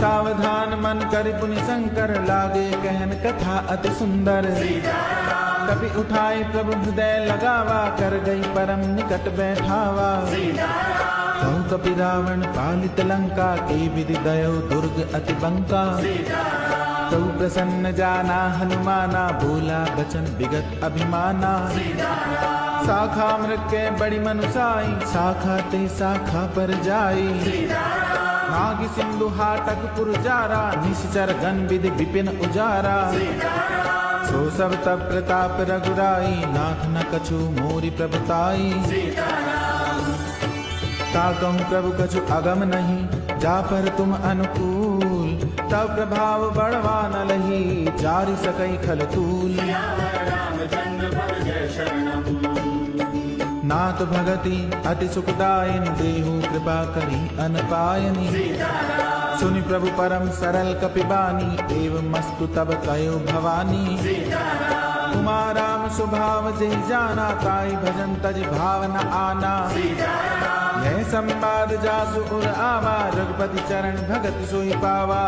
Speaker 1: सावधान मन कर पुनि शंकर, लागे कहन कथा अति सुंदर। कपि उठाए प्रभु हृदय लगावा, कर गई परम निकट बैठावा। कहु कपि रावण पालित लंका, के विधि दयो दुर्ग अति बंका। कहु प्रसन्न जाना हनुमाना, बोला बचन विगत अभिमाना। शाखा मृग बड़ी मनुसाई, शाखा ते शाखा पर जाई। नाग सिंधु हाटक पुरजारा, निश्चर गण विधि विपिन उजारा। सो सब तब प्रताप रघुराई, नाथ न कछु मोरि प्रभुताई। ता कहूँ प्रभु कछु अगम नहीं, जा पर तुम अनुकूल। तब प्रभाव बढ़वा न लही, जारि सकई खल तूल। नाथ भगति अति सुखदायिन, देहु कृपा करी अनपायनि। सुनि प्रभु परम सरल कपिबानी, एवं मस्तु तब कयो भवानी। उमा राम स्वभाव जय जाना, ताई भजन तज भाव न आना। यह संवाद जासु उर आवा, रघुपति चरण भगत सोई पावा।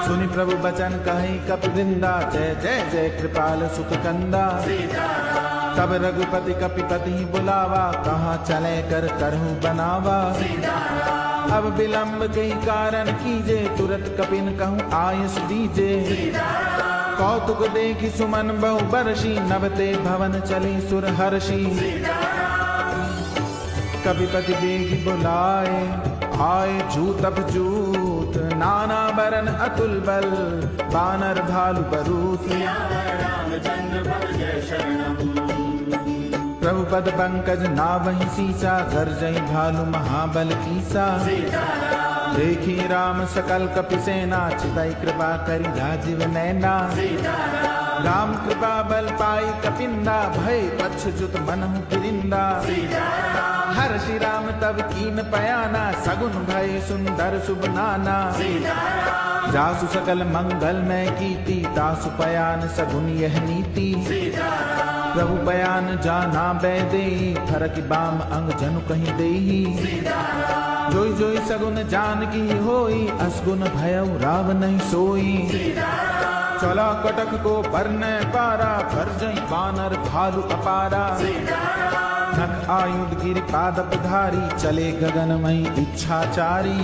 Speaker 1: सुनि प्रभु बचन कहि कपिवृंदा, जय जय जय कृपाल सुख कंदा। तब रघुपति कपिपति बुलावा, कहाँ चले कर करहु बनावा। अब विलंब के कारण कीजे, तुरत कपिन कहूँ आयुष दीजे। कौतुक देखी सुमन बहु बरसी, नभते भवन चले सुर हर्षि। कपिपति बेगी बुलाए, आए जूत जूत। नाना बरन अतुल बल, बानर भालु बरूथ। प्रभु पद पंकज नावहि सीसा, गर्जई भालु महाबल कीसा। देखी राम सकल कपि सेना, चितई कृपा करि राजीव नैना। राम कृपा बल पाई कपिंदा, भय पच्छुत मनहु गिरिंदा। हर श्री राम तब कीन पयाना, सगुन भय सुंदर शुभ नाना। जासु सकल मंगल में कीर्ति, तासु पयान सगुन यह नीति। प्रभु बयान जाना बैदेही, फरक बाम अंग जनु कहीं देही। जोई जोई सगुन जान की होई, असगुन भयउ राव नहीं सोई। चला कटक को पर न पारा, पर जई बानर भालु अपारा। नख आयुध गिर पादप धारी, चले गगन मई इच्छाचारी।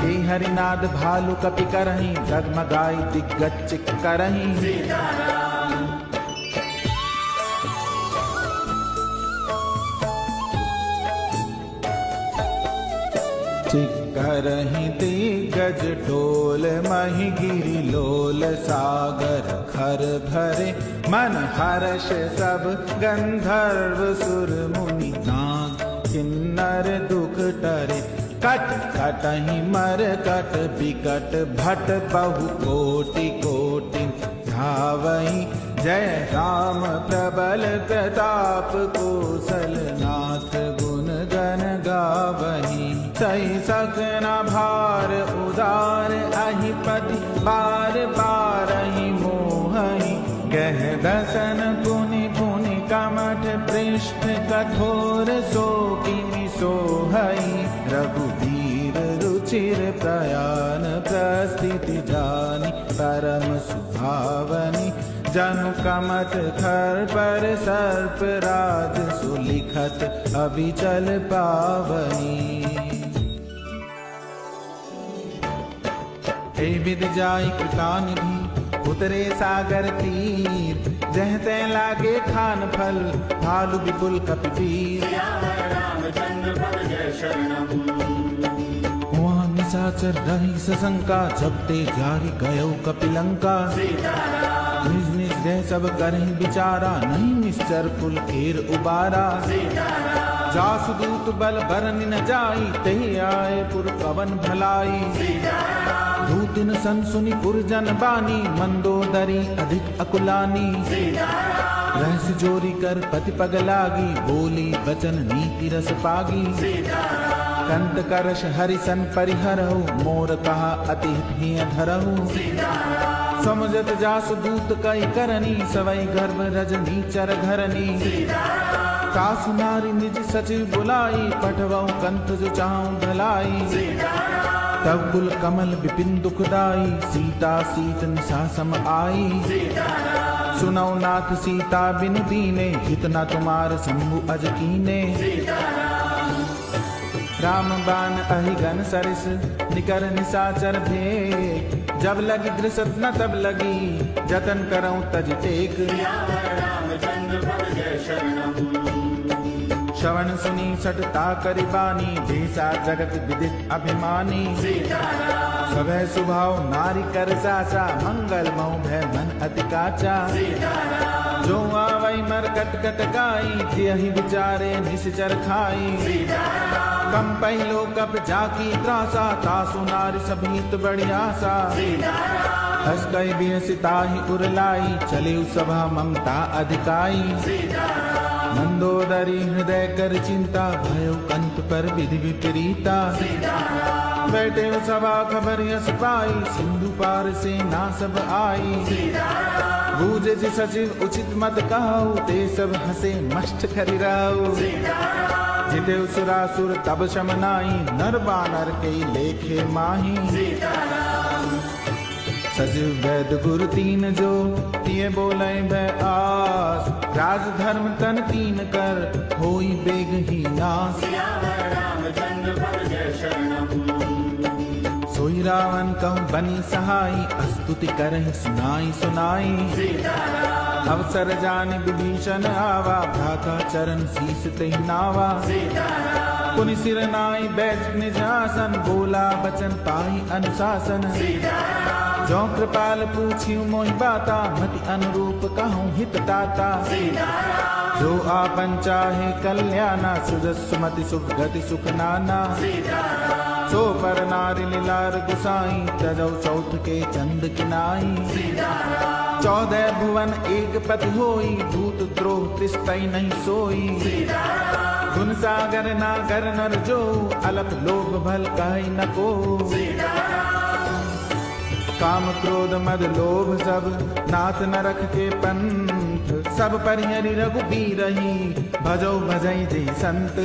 Speaker 1: हे हरिनाद भालु कपि करहीं, डगमगाई दिग्गज करहीं। चिक्करहीं दिग्गज ढोल, महि गिरि लोल सागर खर भरे। मन हर्ष सब गंधर्व सुर मुनि, नाग किन्नर दुख टरे। कट कटहि मर कट बिकट, भट बहु कोटि कोटि धावहि। जय राम प्रबल प्रताप, कौशल नाथ गुण गण गावहि। सही सकना भार उदार, अहिपति बार बारहि मोहहि। गह दसन पुनि पुनि कमठ, पृष्ठ कठोर सो किमि सोहहि। रघुवीर रुचिर प्रयान, प्रस्थिति जानि परम सुभावनि। जनु कमठ खर पर सर्प राज, सुलिखत अविचल पावनी। हे विद जाई कृपा निधि, उतरे सागर तीर। जह तै लागे खान फल, भालु विपुल कपिवीर। हुआ निशाचर रही सशंका, जब ते जारी गयो कपिलंका। निज निज देह सब करहि विचारा, नहीं निश्चर कुल खेर उबारा। जासु दूत बल बरनि न जाई, तेहि आए पुर पवन भलाई। दूतिन सन सुनि पुरजन बानी, मंदोदरी अधिक अकुलानी। रहस्य जोरी कर पति पग लागी, बोली बचन नीति रस पागी। कंत करश हरिसन परिहरहु, मोर कहा अति हिय धरहु। समझत जासु दूत कई करनी, सवई गर्भ रजनी चर घरनी। सासु नारी निज सचिव बुलाई, पठवऊ कंत जो चाहूं भलाई। तब कुल कमल विपिन दुखदाई, सीता सीत निशा सम आई। सुनौ नाथ सीता बिनु दीने, हितना तुम्हार शंभु अज कीने। राम बाण अहिगन सरिस, निकर निशाचर भेक। जब लगी दृसत न तब लगी, जतन करऊं तज टेक। श्रवण सुनी सटता करि बानी, भेषा जगत विदित अभिमानी। सभय सुभाव नारी कर साचा, मंगल मऊ भय मन अति काचा। जो आवई मर कट कट गाई, जेहि विचारे निश्चर खाई। कम पहलो कप जाकी त्रासा, तासु नारी सभीत बड़ी आशा। हस गई बिहसिताहि उरलाई, चले सभा ममता अधिकाई। मंदोदरी हृदय कर चिंता, भयो कंत पर विधि विपरीता। बैठे सभा खबर यस पाई, सिंधु पार से ना सब आई। बूझे जी सचिव उचित मत कहु, ते सब हसे मष्ट खरिराऊ। जिते सुरासुर तब शमनाई, नर बानर के लेखे माही। सचिव वैद गुरु तीन जो, तिये बोले भय आस। राज धर्म तन तीन कर, होई बेग ही नास। सोई रावण कहूँ बनी सहाई, स्तुति करहि सुनाई सुनाई। अवसर जान विभीषण आवा, भ्राता चरण शीस तेहि नावा। पुनि सिर नाई बैठ निज आसन, बोला बचन पाई अनुशासन। जो कृपाल पूछियो मोहि बाता, मति अनुरूप कहूँ हित दाता। जो आपन चाहे कल्याणा, सुजस मति सुख गति सुख नाना। सो पर नारी लीलार गुसाई, तजौ चौथ के चंद किनाई। 14 भुवन एक पति होई, भूत द्रोह त्रिस्तई नहीं सोई। गुण सागर नागर नर जो, अलप लोभ भल कहि न को। काम क्रोध मद लोभ सब, नाथ नरक के पंथ। सब परिहरि रघुबीरहि, भजो भजई जय संत।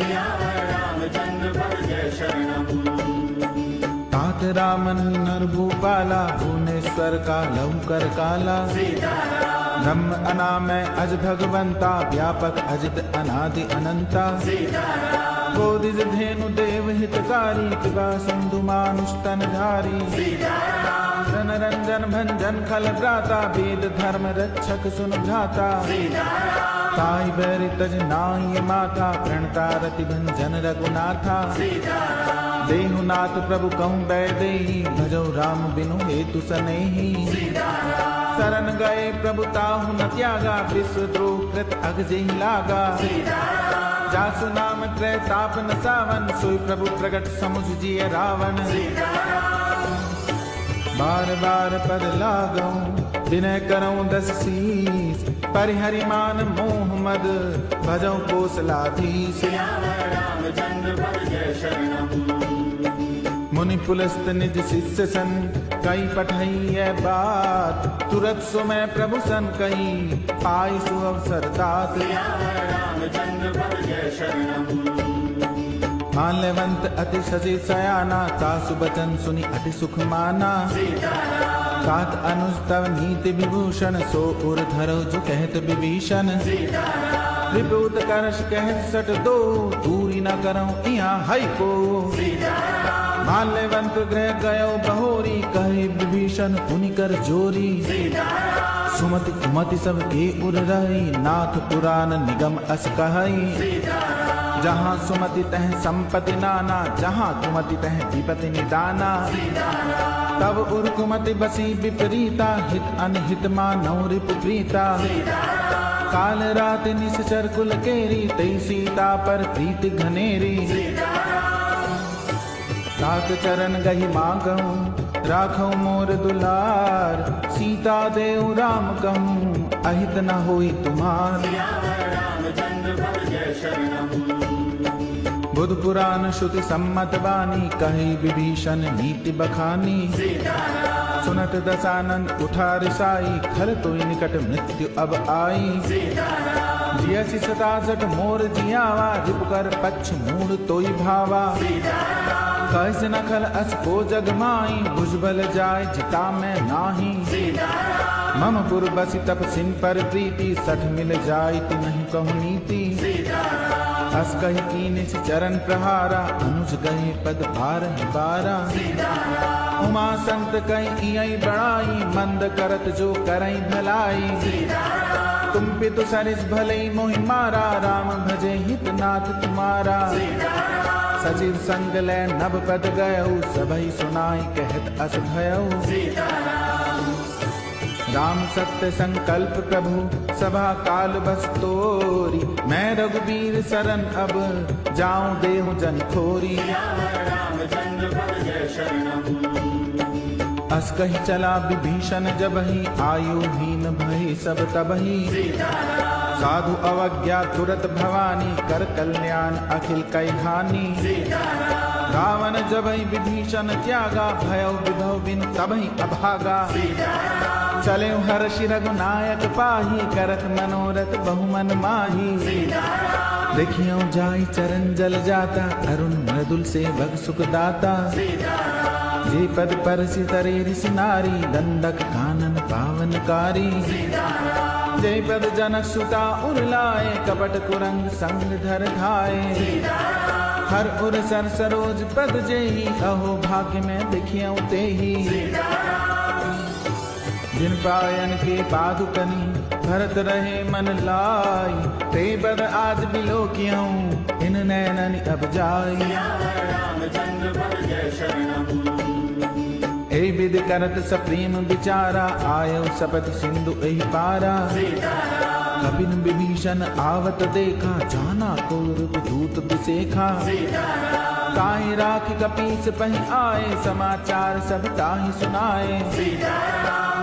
Speaker 1: तात रामन नर भूपाला, भुवनेश्वर का लहुकर काला। ब्रह्म अनामय अज भगवंता, व्यापक अजित अनादि अनंता। गोदिज धेनु देव हितकारी, कृपा सिंधु मानुष तन धारी। रन रंजन भंजन खल भ्राता, वेद धर्म रक्षक सुन भ्राता। ताई बैरि तज नाई माता, प्रणता रति भंजन रघुनाथा। देहुनाथ प्रभु कहूँ बैदेही, भजो राम बिनु हेतु सनेही। शरण गए प्रभु ताहु न त्यागा, विश्व द्रोह कृत अग जेहि लागा। जासु नाम त्रय ताप न सावन, सोई प्रभु प्रगट समुझ जिय रावण। बार बार पद लागऊं, विनय करऊं 10 शीस। परिहरि मान मोह मद, भजऊं कोसलाधीश। मुनि पुलस्त निज शिष्य सन, कई पठई है बात। तुरत सुमय प्रभु सन कही, पाई सु अवसर तात। माल्यवंत अति सजे सयाना, तासु बचन सुनि अति सुख माना। तात अनुज तव नीति विभूषण, सो उर धरो जो कहत विभीषण। विभूत करश कहत सट दो, दूरी न करऊं इहाँ हई को। माल्यवंत गृह गयो बहोरी, कहे विभीषण पुनि कर जोरी। सुमति कुमति सब के उर रही, नाथ पुराण निगम अस कहई। जहाँ सुमति तह संपत्ति नाना, जहाँ कुमति तह विपति निदाना। तब उर कुमति बसी विपरीता, हित अनहित मानौ रिपु प्रीता। काल रात निश्चर कुल केरी, तई सीता पर प्रीति घनेरी। तात चरण गही मांगऊं, राखऊं मोर दुलार। सीता देव राम कहूँ, अहित न होई तुम्हार। बुध पुराण श्रुति सम्मत बानी, कही विभीषण नीति बखानी। सुनत दशानन उठा रिसाई, खल तो निकट मृत्यु अब आई। जियसि 67 मोर जियावा, रिप कर पक्ष मूढ़ तोई भावा। कैसे न खल अस को जग माई, भुजबल जाय जिता में नाही। मम पुर बसी तप सिन पर प्रीति, 60 मिल जाय तु नहीं कहूँ नीति। हस कही कीन चरण प्रहारा, अनुज गए पद भार 12। उमा संत कहीं इयई बड़ाई, मंद करत जो करई भलाई। तुम पितु सरिस भले मोहि मारा, राम भजे हित नाथ तुम्हारा। सचिव संग ले नभ पद गयऊ, सबई सुनाई कहत अस भयऊ। राम सत्य संकल्प प्रभु, सभा काल बस तोरी। मैं रघुबीर शरण अब, जाऊं देहु जन खोरी। अस कही चला विभीषण जबहि, आयुहीन भय सब तबहि। साधु अवज्ञा तुरत भवानी, कर कल्याण अखिल कई हानि। रावण जबहि विभीषण त्यागा, भयउ विभव बिन तबहि अभागा। चले हर्षि रघुनायक पाही, करत मनोरथ बहुमन माही। देखियो जाई चरण जल जाता, अरुण मृदुल सेवक सुख दाता। जे पद पर सितरे ऋषि नारी, दंडक कानन पावनकारी। जे पद जनक सुता उर्लाए, कपट कुरंग संग धर धाये। हर उर सर सरोज पद जेहि, अहो भाग्य में देखियो तेहि। जिन पायन के पादुकनी, भरत रहे मन लाई। ते बद आज बिलो क्यों, इन नैनन अब जाई। ए विद करत सप्रेम विचारा, आयो सपत सिंधु एहि पारा। कपिन विभीषण आवत देखा, जाना कौरव दूत बिसेखा। काहे राखी कपीस पही आए, समाचार सब ताहि सुनाए।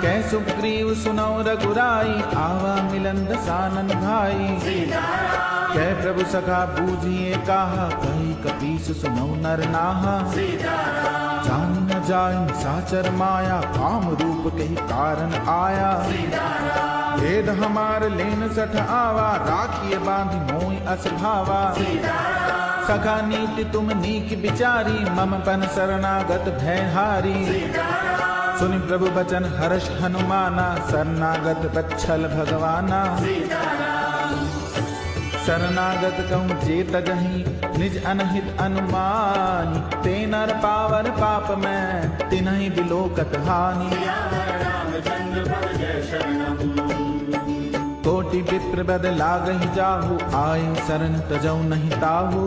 Speaker 1: कै सुग्रीव सुनौ रघुराई, आवा मिलन दसानन भाई। कै प्रभु सखा बूझिए काहा, कही कपीस सुनौ नर नाहा। जान न जाय साचर माया, काम रूप कही कारण आया। भेद हमार लेन सठ आवा, राखिए बांधि मोहि अस भावा। सखा नीति तुम नीक विचारी, मम पन शरणागत भय हारी। सुनि प्रभु बचन हर्ष हनुमाना, शरणागत बच्छल भगवाना। शरणागत कहूँ जे तजहि, निज अनहित अनुमानी। ते नर पावर पाप में, तिन्हि बिलोकत हानि। कोटि विप्र बद लागहि जाहु, आए शरण तजौ नहीं ताहु।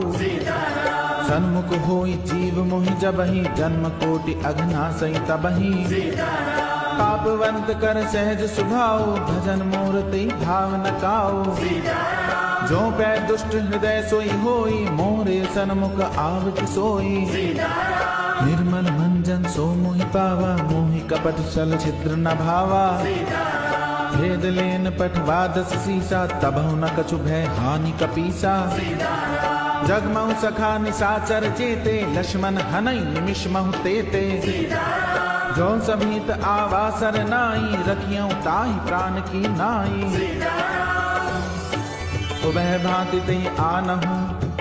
Speaker 1: सन्मुख होई जीव मोहि जबहि, जन्म कोटि अघनासई तबहि। पापवंत कर सहज सुभाओ, भजन मोर तेहि भाव न काओ। जो पै दुष्ट हृदय सोई होई, मोरे सन्मुख आवति सोई। निर्मल मंजन सो मोहि पावा, मोहि कपट छल छिद्र न भावा। भेद लेन पठवा दस सीसा, तबहु न कछु भय हानि कपीसा। जगमहु सखा निसाचर जेते, लक्ष्मण हनई निमिष महु तेते। जो सभीत आवा सरनाई, रखियौ ताहि प्राण की नाई। उबह भांति तेहि आनहु,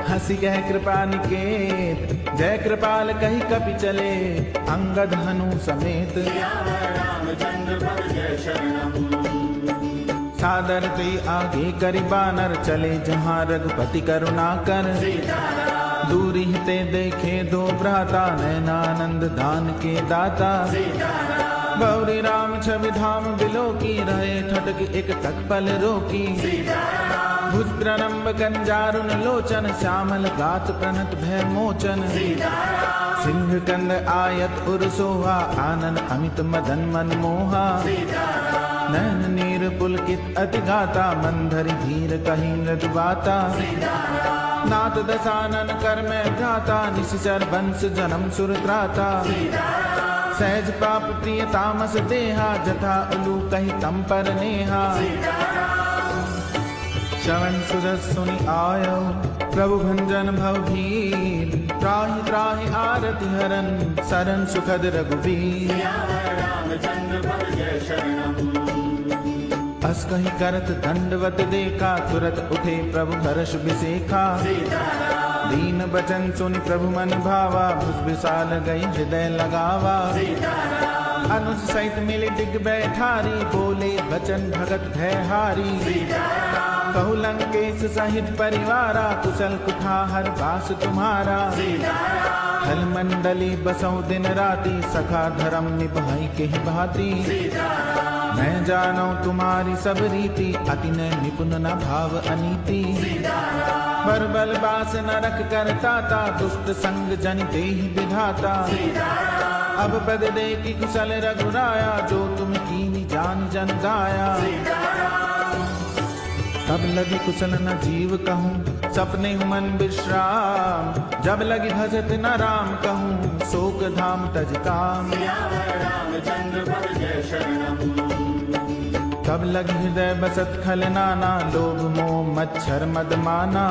Speaker 1: हंसी कह कृपा निकेत। जय कृपाल कही कपि चले, अंगद हनु समेत। सादर ते आगे करि बानर, चले जहाँ रघुपति करुणा कर। दूरी ते देखे दो भ्राता, नैनानंद दान के दाता। गौरी राम छवि धाम बिलोकी, रहे ठटक एक तक पल रोकी। भुज प्रनम्ब कंजारुन लोचन, श्यामल गात प्रणत भय मोचन। सिंह कंद आयत उर सोहा, आनन अमित मदन मन मोहा। नैन नीर पुलकित अति गाता, मंधरि धीर कही मृदु बाता। नाथ दसानन कर में भ्राता, निश्चर वंश जन्म सुर त्राता। सहज पाप प्रिय तामस देहा, जथा उलू कही तम पर नेहा। श्रवण सुजस सुनि आयो, प्रभु भंजन भव भीर। त्राहि त्राहि आरति हरन, सरन सुखद रघुवीर। अस कही करत दंडवत देखा, तुरत उठे प्रभु हर्ष बिसेखा। दीन बचन सुनि प्रभु मन भावा, भुज विशाल गई हृदय लगावा। अनुज सहित मिले दिग बैठारी, बोले बचन भगत भय हारी। कहु लंकेश सहित परिवारा, कुशल कुठाहर बास तुम्हारा। हल मंडली बसौ दिन राति, सखा धर्म निभाई के भांति। मैं जानौ तुम्हारी सब रीति, अति न निपुण न भाव अनीति। बरबल बास नरक करताता, दुष्ट संग जन देहि विधाता। अब पद दे की कुशल रघुराया, जो तुम कीनी जान जन गाया। तब लगी कुशल न जीव कहूँ, सपने मन विश्राम। जब लगी भजत न राम कहूँ, शोक धाम तज काम। तब लगी हृदय बसत खल नाना, लोभ मोह मच्छर मद माना।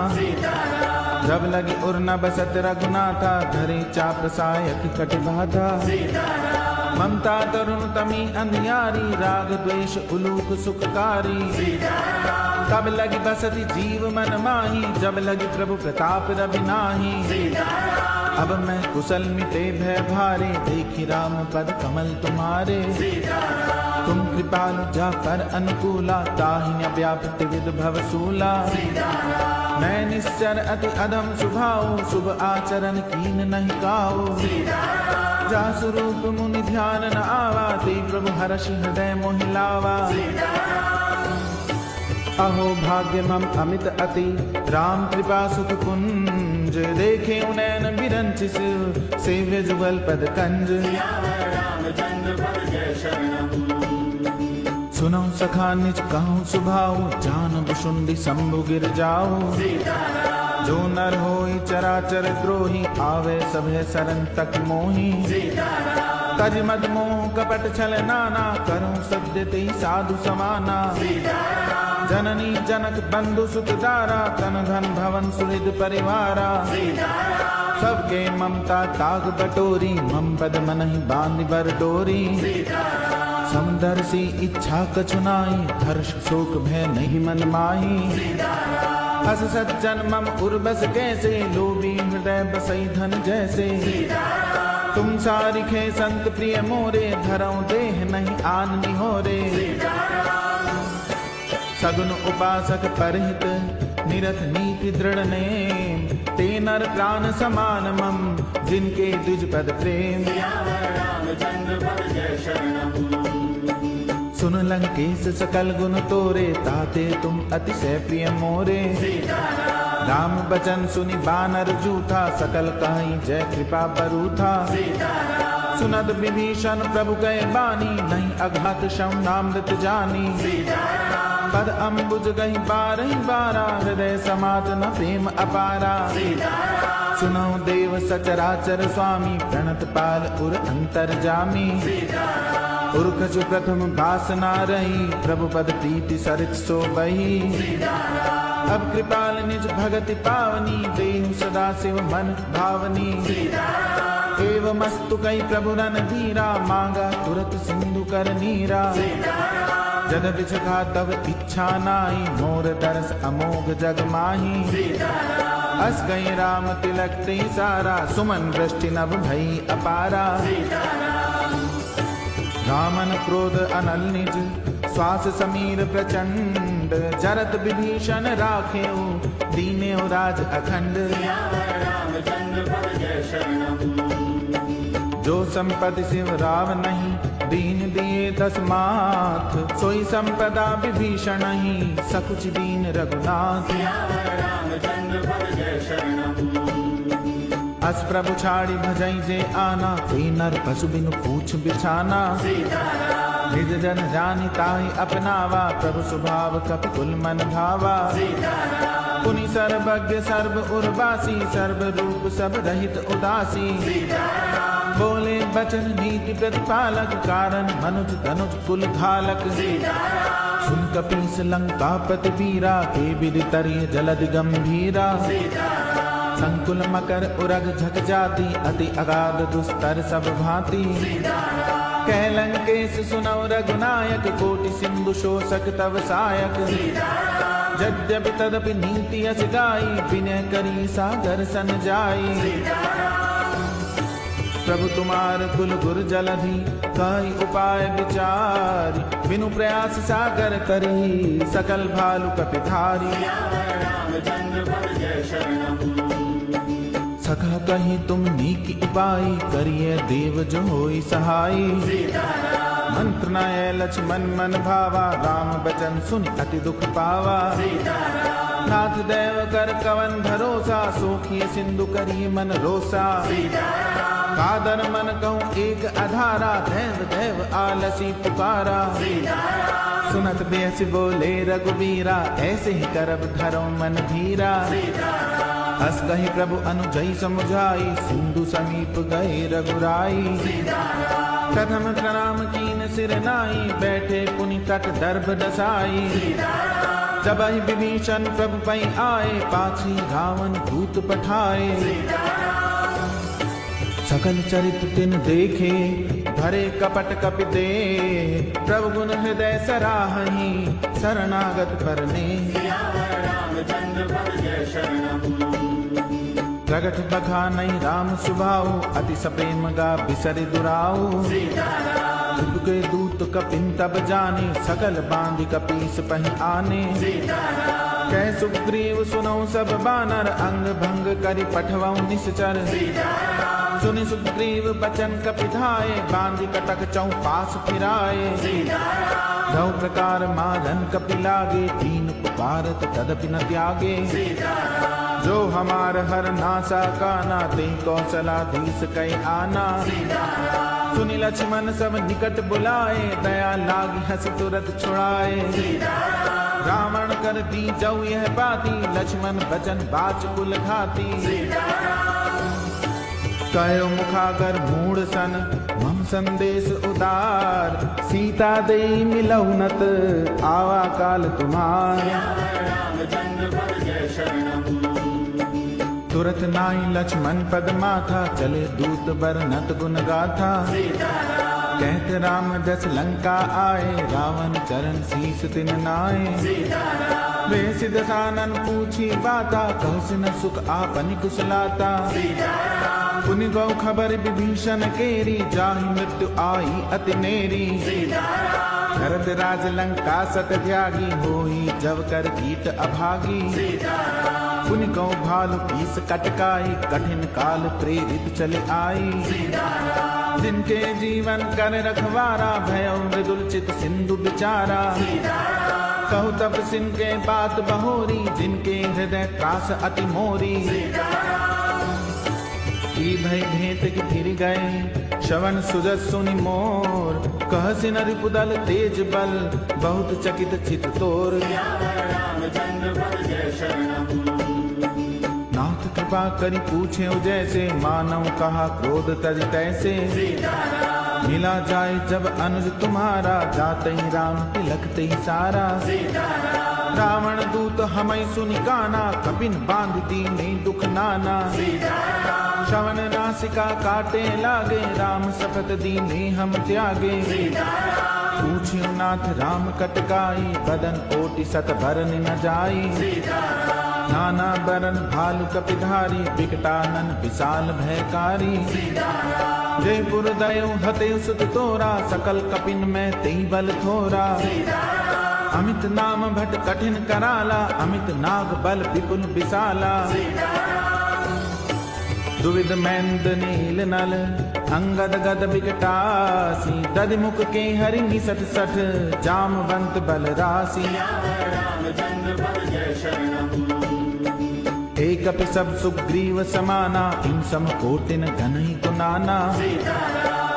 Speaker 1: जब लगी उर न बसत रघुनाथा, धरे चाप सायक कट बाधा। ममता तरुण तमी अंधियारी, राग द्वेष उलूक सुखकारी। तब लगी बसती जीव मन माही, जब लगी प्रभु प्रताप रवि नाही। अब मैं कुशल मिटे भय भारे, देखी राम पद कमल तुम्हारे। तुम कृपालु जा कर अनुकूला, ताहि न व्यापत विद भव सूला। मैं निश्चर अति अधम सुभाओ, शुभ आचरण कीन नहीं काओ। जा स्वरूप मुनि ध्यान न आवा, ते प्रभु हर्ष हृदय मोहि लावा। अहो भाग्य मम अमित अति, राम कृपा सुख कुंज। देखे उनैन बिरंचिस, सेव्य जुगल पद कंज। सुनौ सखा निज कहूँ सुभाऊ, जान बुशुंडी शंभु गिर जाओ। जो नर होई चराचर द्रोही, आवे सभे सरन तक मोही। तज मद मोह कपट छल नाना, करूं सत्य ते साधु समाना। जननी जनक बंधु सुत दारा, तन धन भवन सुहृद परिवारा। सबके ममता ताग बटोरी, मम पद मनहि बांधि बर डोरी। समदर्शी इच्छा कछु नाहि, हर्ष शोक भय नहीं मन माही। अस सज्जन मम उर्बस कैसे, लोभी हृदय बसई धन जैसे। तुम सारिखे संत प्रिय मोरे, धरऊं देह नहीं आन निहोरे। सगुन उपासक परहित, निरत नीति दृढ़ नेम। ते नर प्राण समान मम, जिनके द्विज पद प्रेम। सुन लंकेश सकल गुण तोरे, ताते तुम अतिशय प्रिय मोरे। राम बचन सुनि बानर जूथा, सकल कहीं जय कृपा बरूथा। सुनद विभीषण प्रभु कहे बानी, नहीं अघात शम नामृत जानी। पद अम्बुज गही बारही बारा, हृदय समात न प्रेम अपारा। सुनो देव सचराचर स्वामी, प्रणत पाल उर अंतर जामी। उर्खजु प्रथम वासना रही, प्रभु पद प्रीति सरित सो बही। अब कृपाल निज भगति पावनी, देहु सदा शिव मन भावनी। एवमस्तु कई प्रभु रन धीरा, मांगा तुरत सिंधु कर नीरा। जद बिछका तब इच्छा नाई, मोर दरस अमोघ जग माही। अस गई राम तिलक ते सारा, सुमन वृष्टि नभ भई अपारा। रामन क्रोध अनल निज, श्वास समीर प्रचंड। जरत विभीषण राखेऊ, दीनेऊ राज अखंड। जो संपत्ति शिव राव नहीं, दीन दिए दस माथ। सोई संपदा विभीषण ही, सकुच दीन रघुनाथ। अस प्रभु छाड़ी भजई जे आना, ते नर पशु बिनु पूछ बिछाना। निज जन जानि ताहि अपनावा, प्रभु स्वभाव कपि कुल मन भावा। पुनि सर्वज्ञ सर्व उर्वासी, सर्व रूप सब रहित उदासी। बोले बचन नीति प्रतिपालक, कारण मनुज तनुज कुल घालक। सुन कपीस लंकापति वीरा, के विधि तरिय जलधि गंभीरा। संकुल मकर उरग झक जाति, अति अगाध दुस्तर सब भांति। कह लंकेश सुनौ रघुनायक, कोटि सिंधु शोषक तव सायक। यद्यपि तदपि नीति अस गाई, विनय करी सागर सन जाई। प्रभु तुम्हार कुल गुर जलधि, कई उपाय विचारी। बिनु प्रयास सागर तरी, सकल भालु कपिधारी। सखा कहीं तुम नीक उपाय, करिए देव जो होई सहाई। मंत्र नय लक्ष्मण मन भावा, राम बचन सुन अति दुख पावा। नाथ देव कर कवन भरोसा, सोखिए सिंधु करिए मन रोसा। कादर मन कहूँ एक अधारा, देव देव आलसी पुकारा। सुनत बेस बोले रघुबीरा, ऐसे ही करब धरो मन धीरा। हस कही प्रभु अनुजई समुझाई, सिंधु समीप गए रघुराई। प्रथम प्रणाम कीन सिर नाई, बैठे पुनि तट दर्भ दसाई। जब ही विभीषण प्रभु पई आए, पाछी रावण दूत पठाए। सकल चरित तिन देखे, धरे कपट कपि दे। प्रभु गुण हृदय सराहहि, शरणागत परने। प्रगट बखा नहीं राम सुभाऊ, अति सप्रेम गा बिसरि दुराऊ। के दूत कपिन तब जाने, सकल बांधि कपीस पहि आने। कह सुग्रीव सुनौ सब बानर, अंग भंग करि पठवऊ निश्चर। सुनि सुग्रीव बचन कपिधाए, बांधि कटक चौपास फिराए। दौ प्रकार मारन कपि लागे, तीन पुकारत तदपि न त्यागे। जो हमार हर नासा काना, ते कौशलाधीश कई आना। सुनि लक्ष्मण सब निकट बुलाए, दया लागी हंस तुरत छुड़ाए। रावण कर दी जऊ यह बाती, लक्ष्मण बचन बाच कुल घाती। कयो मुखागर मूढ़ सन मम संदेश उदार, सीता देई मिलौनत आवा काल तुम्हार। तुरत नाई लक्ष्मण पद माथा, चले दूत बरनत गुण गाथा। कहत राम दस लंका आए, रावण चरण शीस तिन नाए। वे सिदसानन पूछी बाता, कहसिन सुख आपन कुशलाता। पुनि गौ खबर विभीषण केरी, जाहि मृत्यु आई अति नेरी। भरत राज लंका सत त्यागी, होई जब कर कीट अभागी। पुनि गौ भालु पीस कटकाई, कठिन काल प्रेरित चले आई। जिनके जीवन कर रखवारा, भयउ मृदुल चित सिंधु बिचारा। कहु तब सिन के बात बहोरी, जिनके हृदय त्रास अति मोरी। की भय भेंट की फिर गए, श्रवण सुजस सुनि मोर। कहसिन रिपुदल तेज बल, बहुत चकित चित तोर। नाथ कृपा करी पूछे जैसे, मानव कहा क्रोध तज तैसे। मिला जाए जब अनुज तुम्हारा, जाते ही राम तिलकते ही सारा। रावण दूत हमई सुनि काना, कपिन बांध दीने दुख नाना। श्रवण नासिका काटे लागे, राम शपथ दीने हम त्यागे। पूछियो नाथ राम कटकाई, बदन कोटि सत भरन न जाई। नाना बरन भालु कपिधारी, बिकटानन विशाल भयकारी। जयपुर दयो हते सुत तोरा, सकल कपिन में तेई बल थोरा। अमित नाम भट कठिन कराला, अमित नाग बल विपुल विशाला। दुविध मैंद नील नल, अंगद गद बिकटासी। दधिमुख के हरि निसट सठ, जामवंत बल राशि। एक कपि सब सुग्रीव समाना, इन सम कोटिन गनहि गुनाना।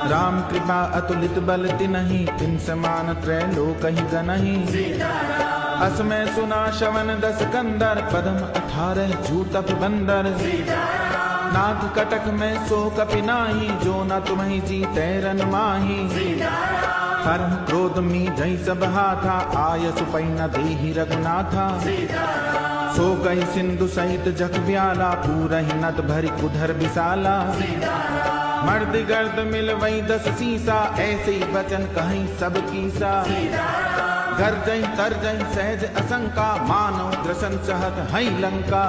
Speaker 1: राम कृपा अतुलित बल तिनहि, तिन समान त्रैलोकहि गनहि। असमय सुना श्रवण दस कंदर, पदम 18 जूतप बंदर। नाथ कटक में सो कपि नाही, जो न तुम्हि जीतै रन माही। परम क्रोध मी जई सब हाथा, आय सुपै न देहि रघुनाथा। सो कहि सिंधु सहित जग ब्याला, पूरहि नद भरि कुधर विशाला। मर्द गर्द मिल वही 10 सीसा, ऐसे ही वचन कहीं सब कीसा। गर्जई तरजई सहज असंका, मानो ग्रसन चहत हई लंका।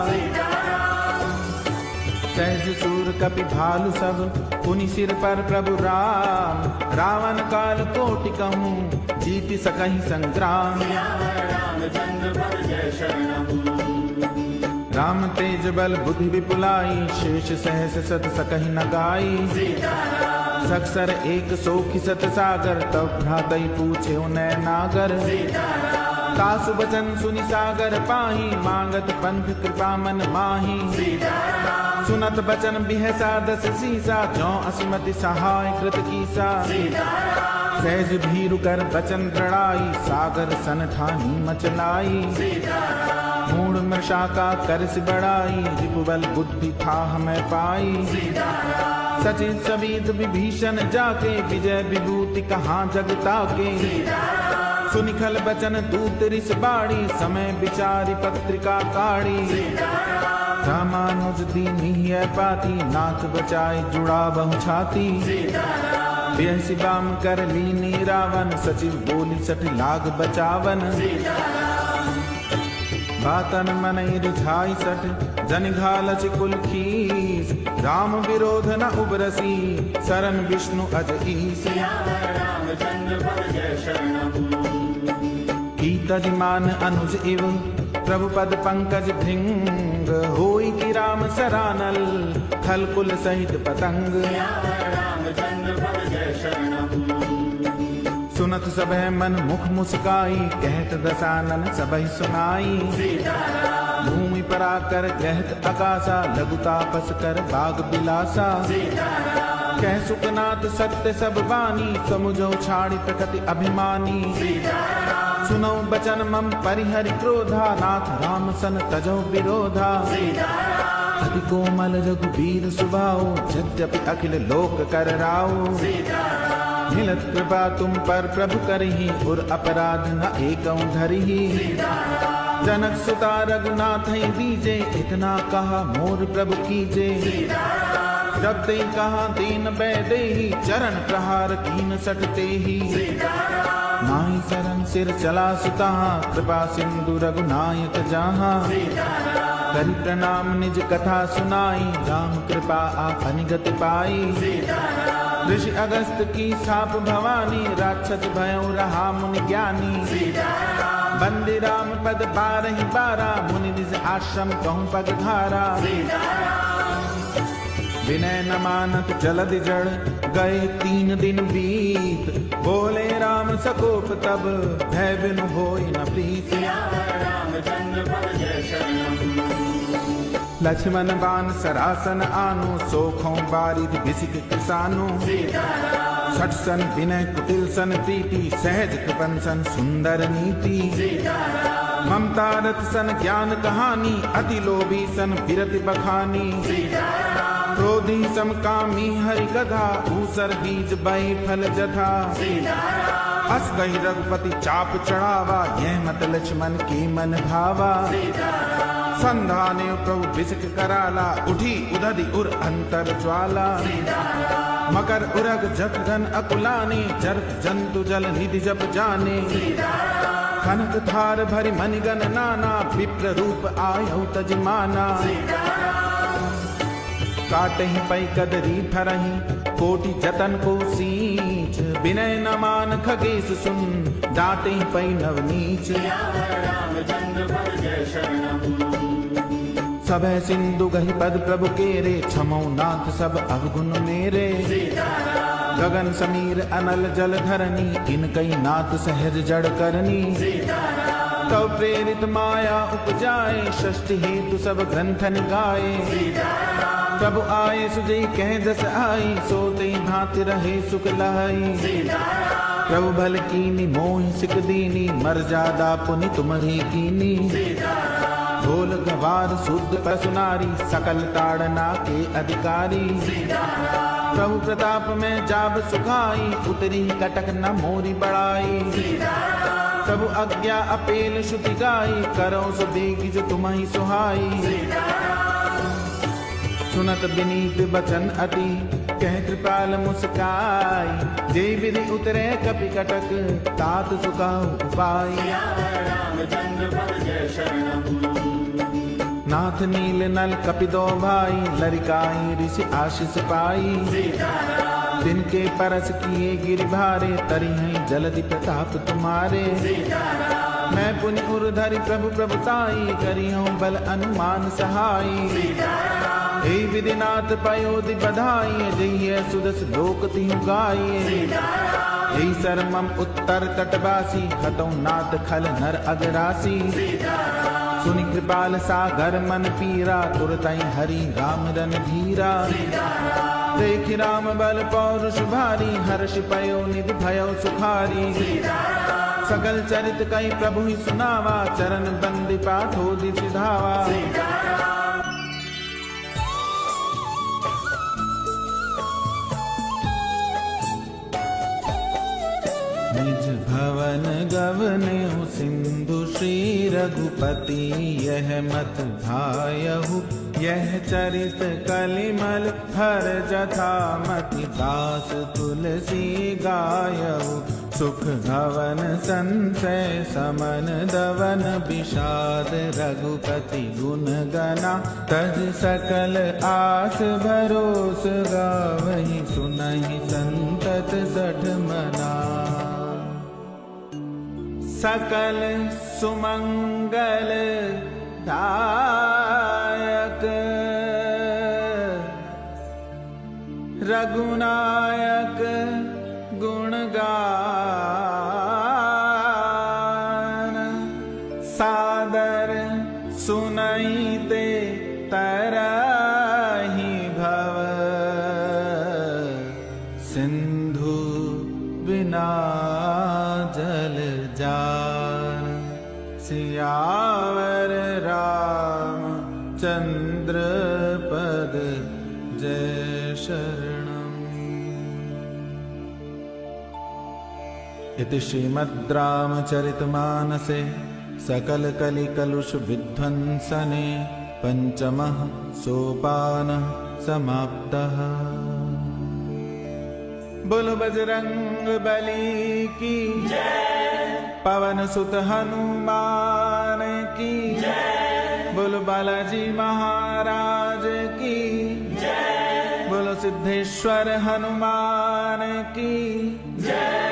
Speaker 1: सहज सूर कपि भालु सब, पुनि सिर पर प्रभु राम। रावण काल कोटि कहूँ, जीत सकहि संग्राम। राम तेज बल बुद्धि विपुलाई, शेष सहस सत सकहि न गाई। सक्सर एक सोखि सत सागर, तब भ्रातई पूछे नय नागर। तासु बचन सुनि सागर पाही, मांगत पंथ कृपा मन माही। सुनत बचन बिहसा 10 सीसा, जौ असिमति सहाय कृत कीसा। सहज भीरु कर बचन दृढ़ाई, सागर सन ठानी मचलाई। मूढ़ मृषा का करस बढ़ाई, रिपुबल बुद्धि था हमें पाई। सचिन सविद विभीषण जाके, विजय विभूति कहाँ जगता के। सुनिखल बचन दूत रिस बाड़ी, समय विचारी पत्रिका काढ़ी। रामानुज दीनी है पाती, नाथ बचाए जुड़ा बहु छाती। बेहसी बाम कर लीनी रावण, सचिव बोली सठ लाग बचावन। बातन मनई रिझाई सठ, जन घालच कुल खीस। राम विरोध न उबरसी, शरण विष्णु अज ईस। कीतजमान अनुज इव, प्रभु पद पंकज भृंग। होई कि राम सरानल, थल कुल सहित पतंग। सुनत सबह मन मुख मुस्काई, कहत दसानन सबहि सुनाई। भूमि पर आकर कहत अकासा, लघु तापस कर बाग बिलासा। कह सुखनाथ सत्य सब बानी, समुझो छाड़ी प्रकृति अभिमानी। सुनो बचन मम परिहरि क्रोधा, नाथ राम सन तजो विरोधा। अति कोमल रघुबीर सुभाओ, यद्यपि अखिल लोक कर राओ। मिलत कृपा तुम पर प्रभु करही, और अपराध न एकं धरही। जनक सुता रघुनाथ ही दीजे, इतना कहा मोर प्रभु कीजे। जब ते कहा दीन बैदेही, चरण प्रहार कीन सटते ही। नाई शरण सिर चला सुता, कृपा सिंधु रघुनायक जहाँ। करि प्रणाम निज कथा सुनाई, राम कृपा आपन गति पाई। ऋषि अगस्त की साप भवानी, राक्षस भयो रहा मुनि ज्ञानी। बंदी राम पद बारहि बारा, मुनि निज आश्रम कहूँ पग धारा। विनय न मानत जलधि जड़, गए 3 दिन बीत। बोले राम सकोप तब, भय बिनु होई न प्रीत। लक्ष्मण बान सरासन आनो, सोखों बारिध बिसिक किसानो। छठ सन विनय कुटिल सन प्रीति, सहज कृपन सन सुंदर नीति। ममता रथ सन ज्ञान कहानी, अति लोभी सन बिरति बखानी। क्रोधी समकामी हरि गधा, ऊसर बीज बही फल जथा। अस गही रघुपति चाप चढ़ावा, यह मत लक्ष्मण के मन भावा। संधाने प्रभु बिसक कराला, उठी उदधि उर अंतर ज्वाला। मकर उरग जग गन अकुलाने, जर्क जंतु जल निधि जप जाने। कनक थार भरि मनिगन नाना, विप्र रूप आयौ तजमाना। काटहि पै कदरी फरहि, कोटि जतन को सींच। विनय न मान खगेश सुन, डांटहि पै नवनीच। सबह सिंधु गहि पद प्रभु केरे, क्षमौ नाथ सब अवगुण मेरे। गगन समीर अनल जल धरनी, इनकई नाथ सहज जड़ करनी। तव प्रेरित माया उपजाए, षष्टि हेतु सब ग्रंथन गाए। प्रभु आए सुजई कह दस आई, सोते भांति रहे सुख लाई। प्रभु भल कीनी मोहि सिक दीनी, मर्यादा पुनि तुम्हारी कीनी। ढोल गवार शुद्ध पसुनारी, सकल ताड़ना के अधिकारी। प्रभु प्रताप में जाब सुखाई, उतरी कटक न मोरी बड़ाई। प्रभु आज्ञा अपेल श्रुति गाई, करो सो देगी जो तुम्हारी सुहाई। सुनत विनीत बचन अति, कह कृपाल मुस्काई। जे विधि उतरे कपि कटक, तात सुखाऊ उपाय। नाथ नील नल कपि दो भाई, लरिकाई ऋषि आशीष पाई। दिन के परस किए गिरि भारे, तरि हैं जलधि प्रताप तुम्हारे। मैं पुनि उर्धरि प्रभु प्रभुताई, करी हूँ बल अनुमान सहाई। हे विधिनाथ पयोधि बधाई, जय सुदस लोक तिहु गाये। हे सरमम उत्तर तटवासी, हतौ नाथ खल नर अगरासी। सुनि कृपाल सागर मन पीरा, तुरतई हरि राम रन धीरा। देख राम बल पौरुष भारी, हर्ष पयो निधि भयो सुखारी। सकल चरित कई प्रभु ही सुनावा, चरण बंदी पाठो दिसि धावा। निज भवन गवनेहु सिंधु, श्री रघुपति यह मत भायहु। यह चरित कलिमल हर जथा, मति दास तुलसी गायहु। सुख भवन संशय समन दवन, विषाद रघुपति गुण गना। तज सकल आस भरोस, गावहि सुनहि संतत सठ मना। सकल सुमंगल दायक, रघुनायक गुणगान। सादर सुनैते तरहि भव, सिंधु बिना जल जा। जय शरणम्। इति श्रीमद्रामचरितमानसे सकलकलिकलुष विध्वंसने पंचमः सोपानः समाप्तः। बोलो बजरंग बली की जय, पवन सुत हनुमान की जय, बोलो बालाजी महाराज की जय, बोलो सिद्धेश्वर हनुमान की जय।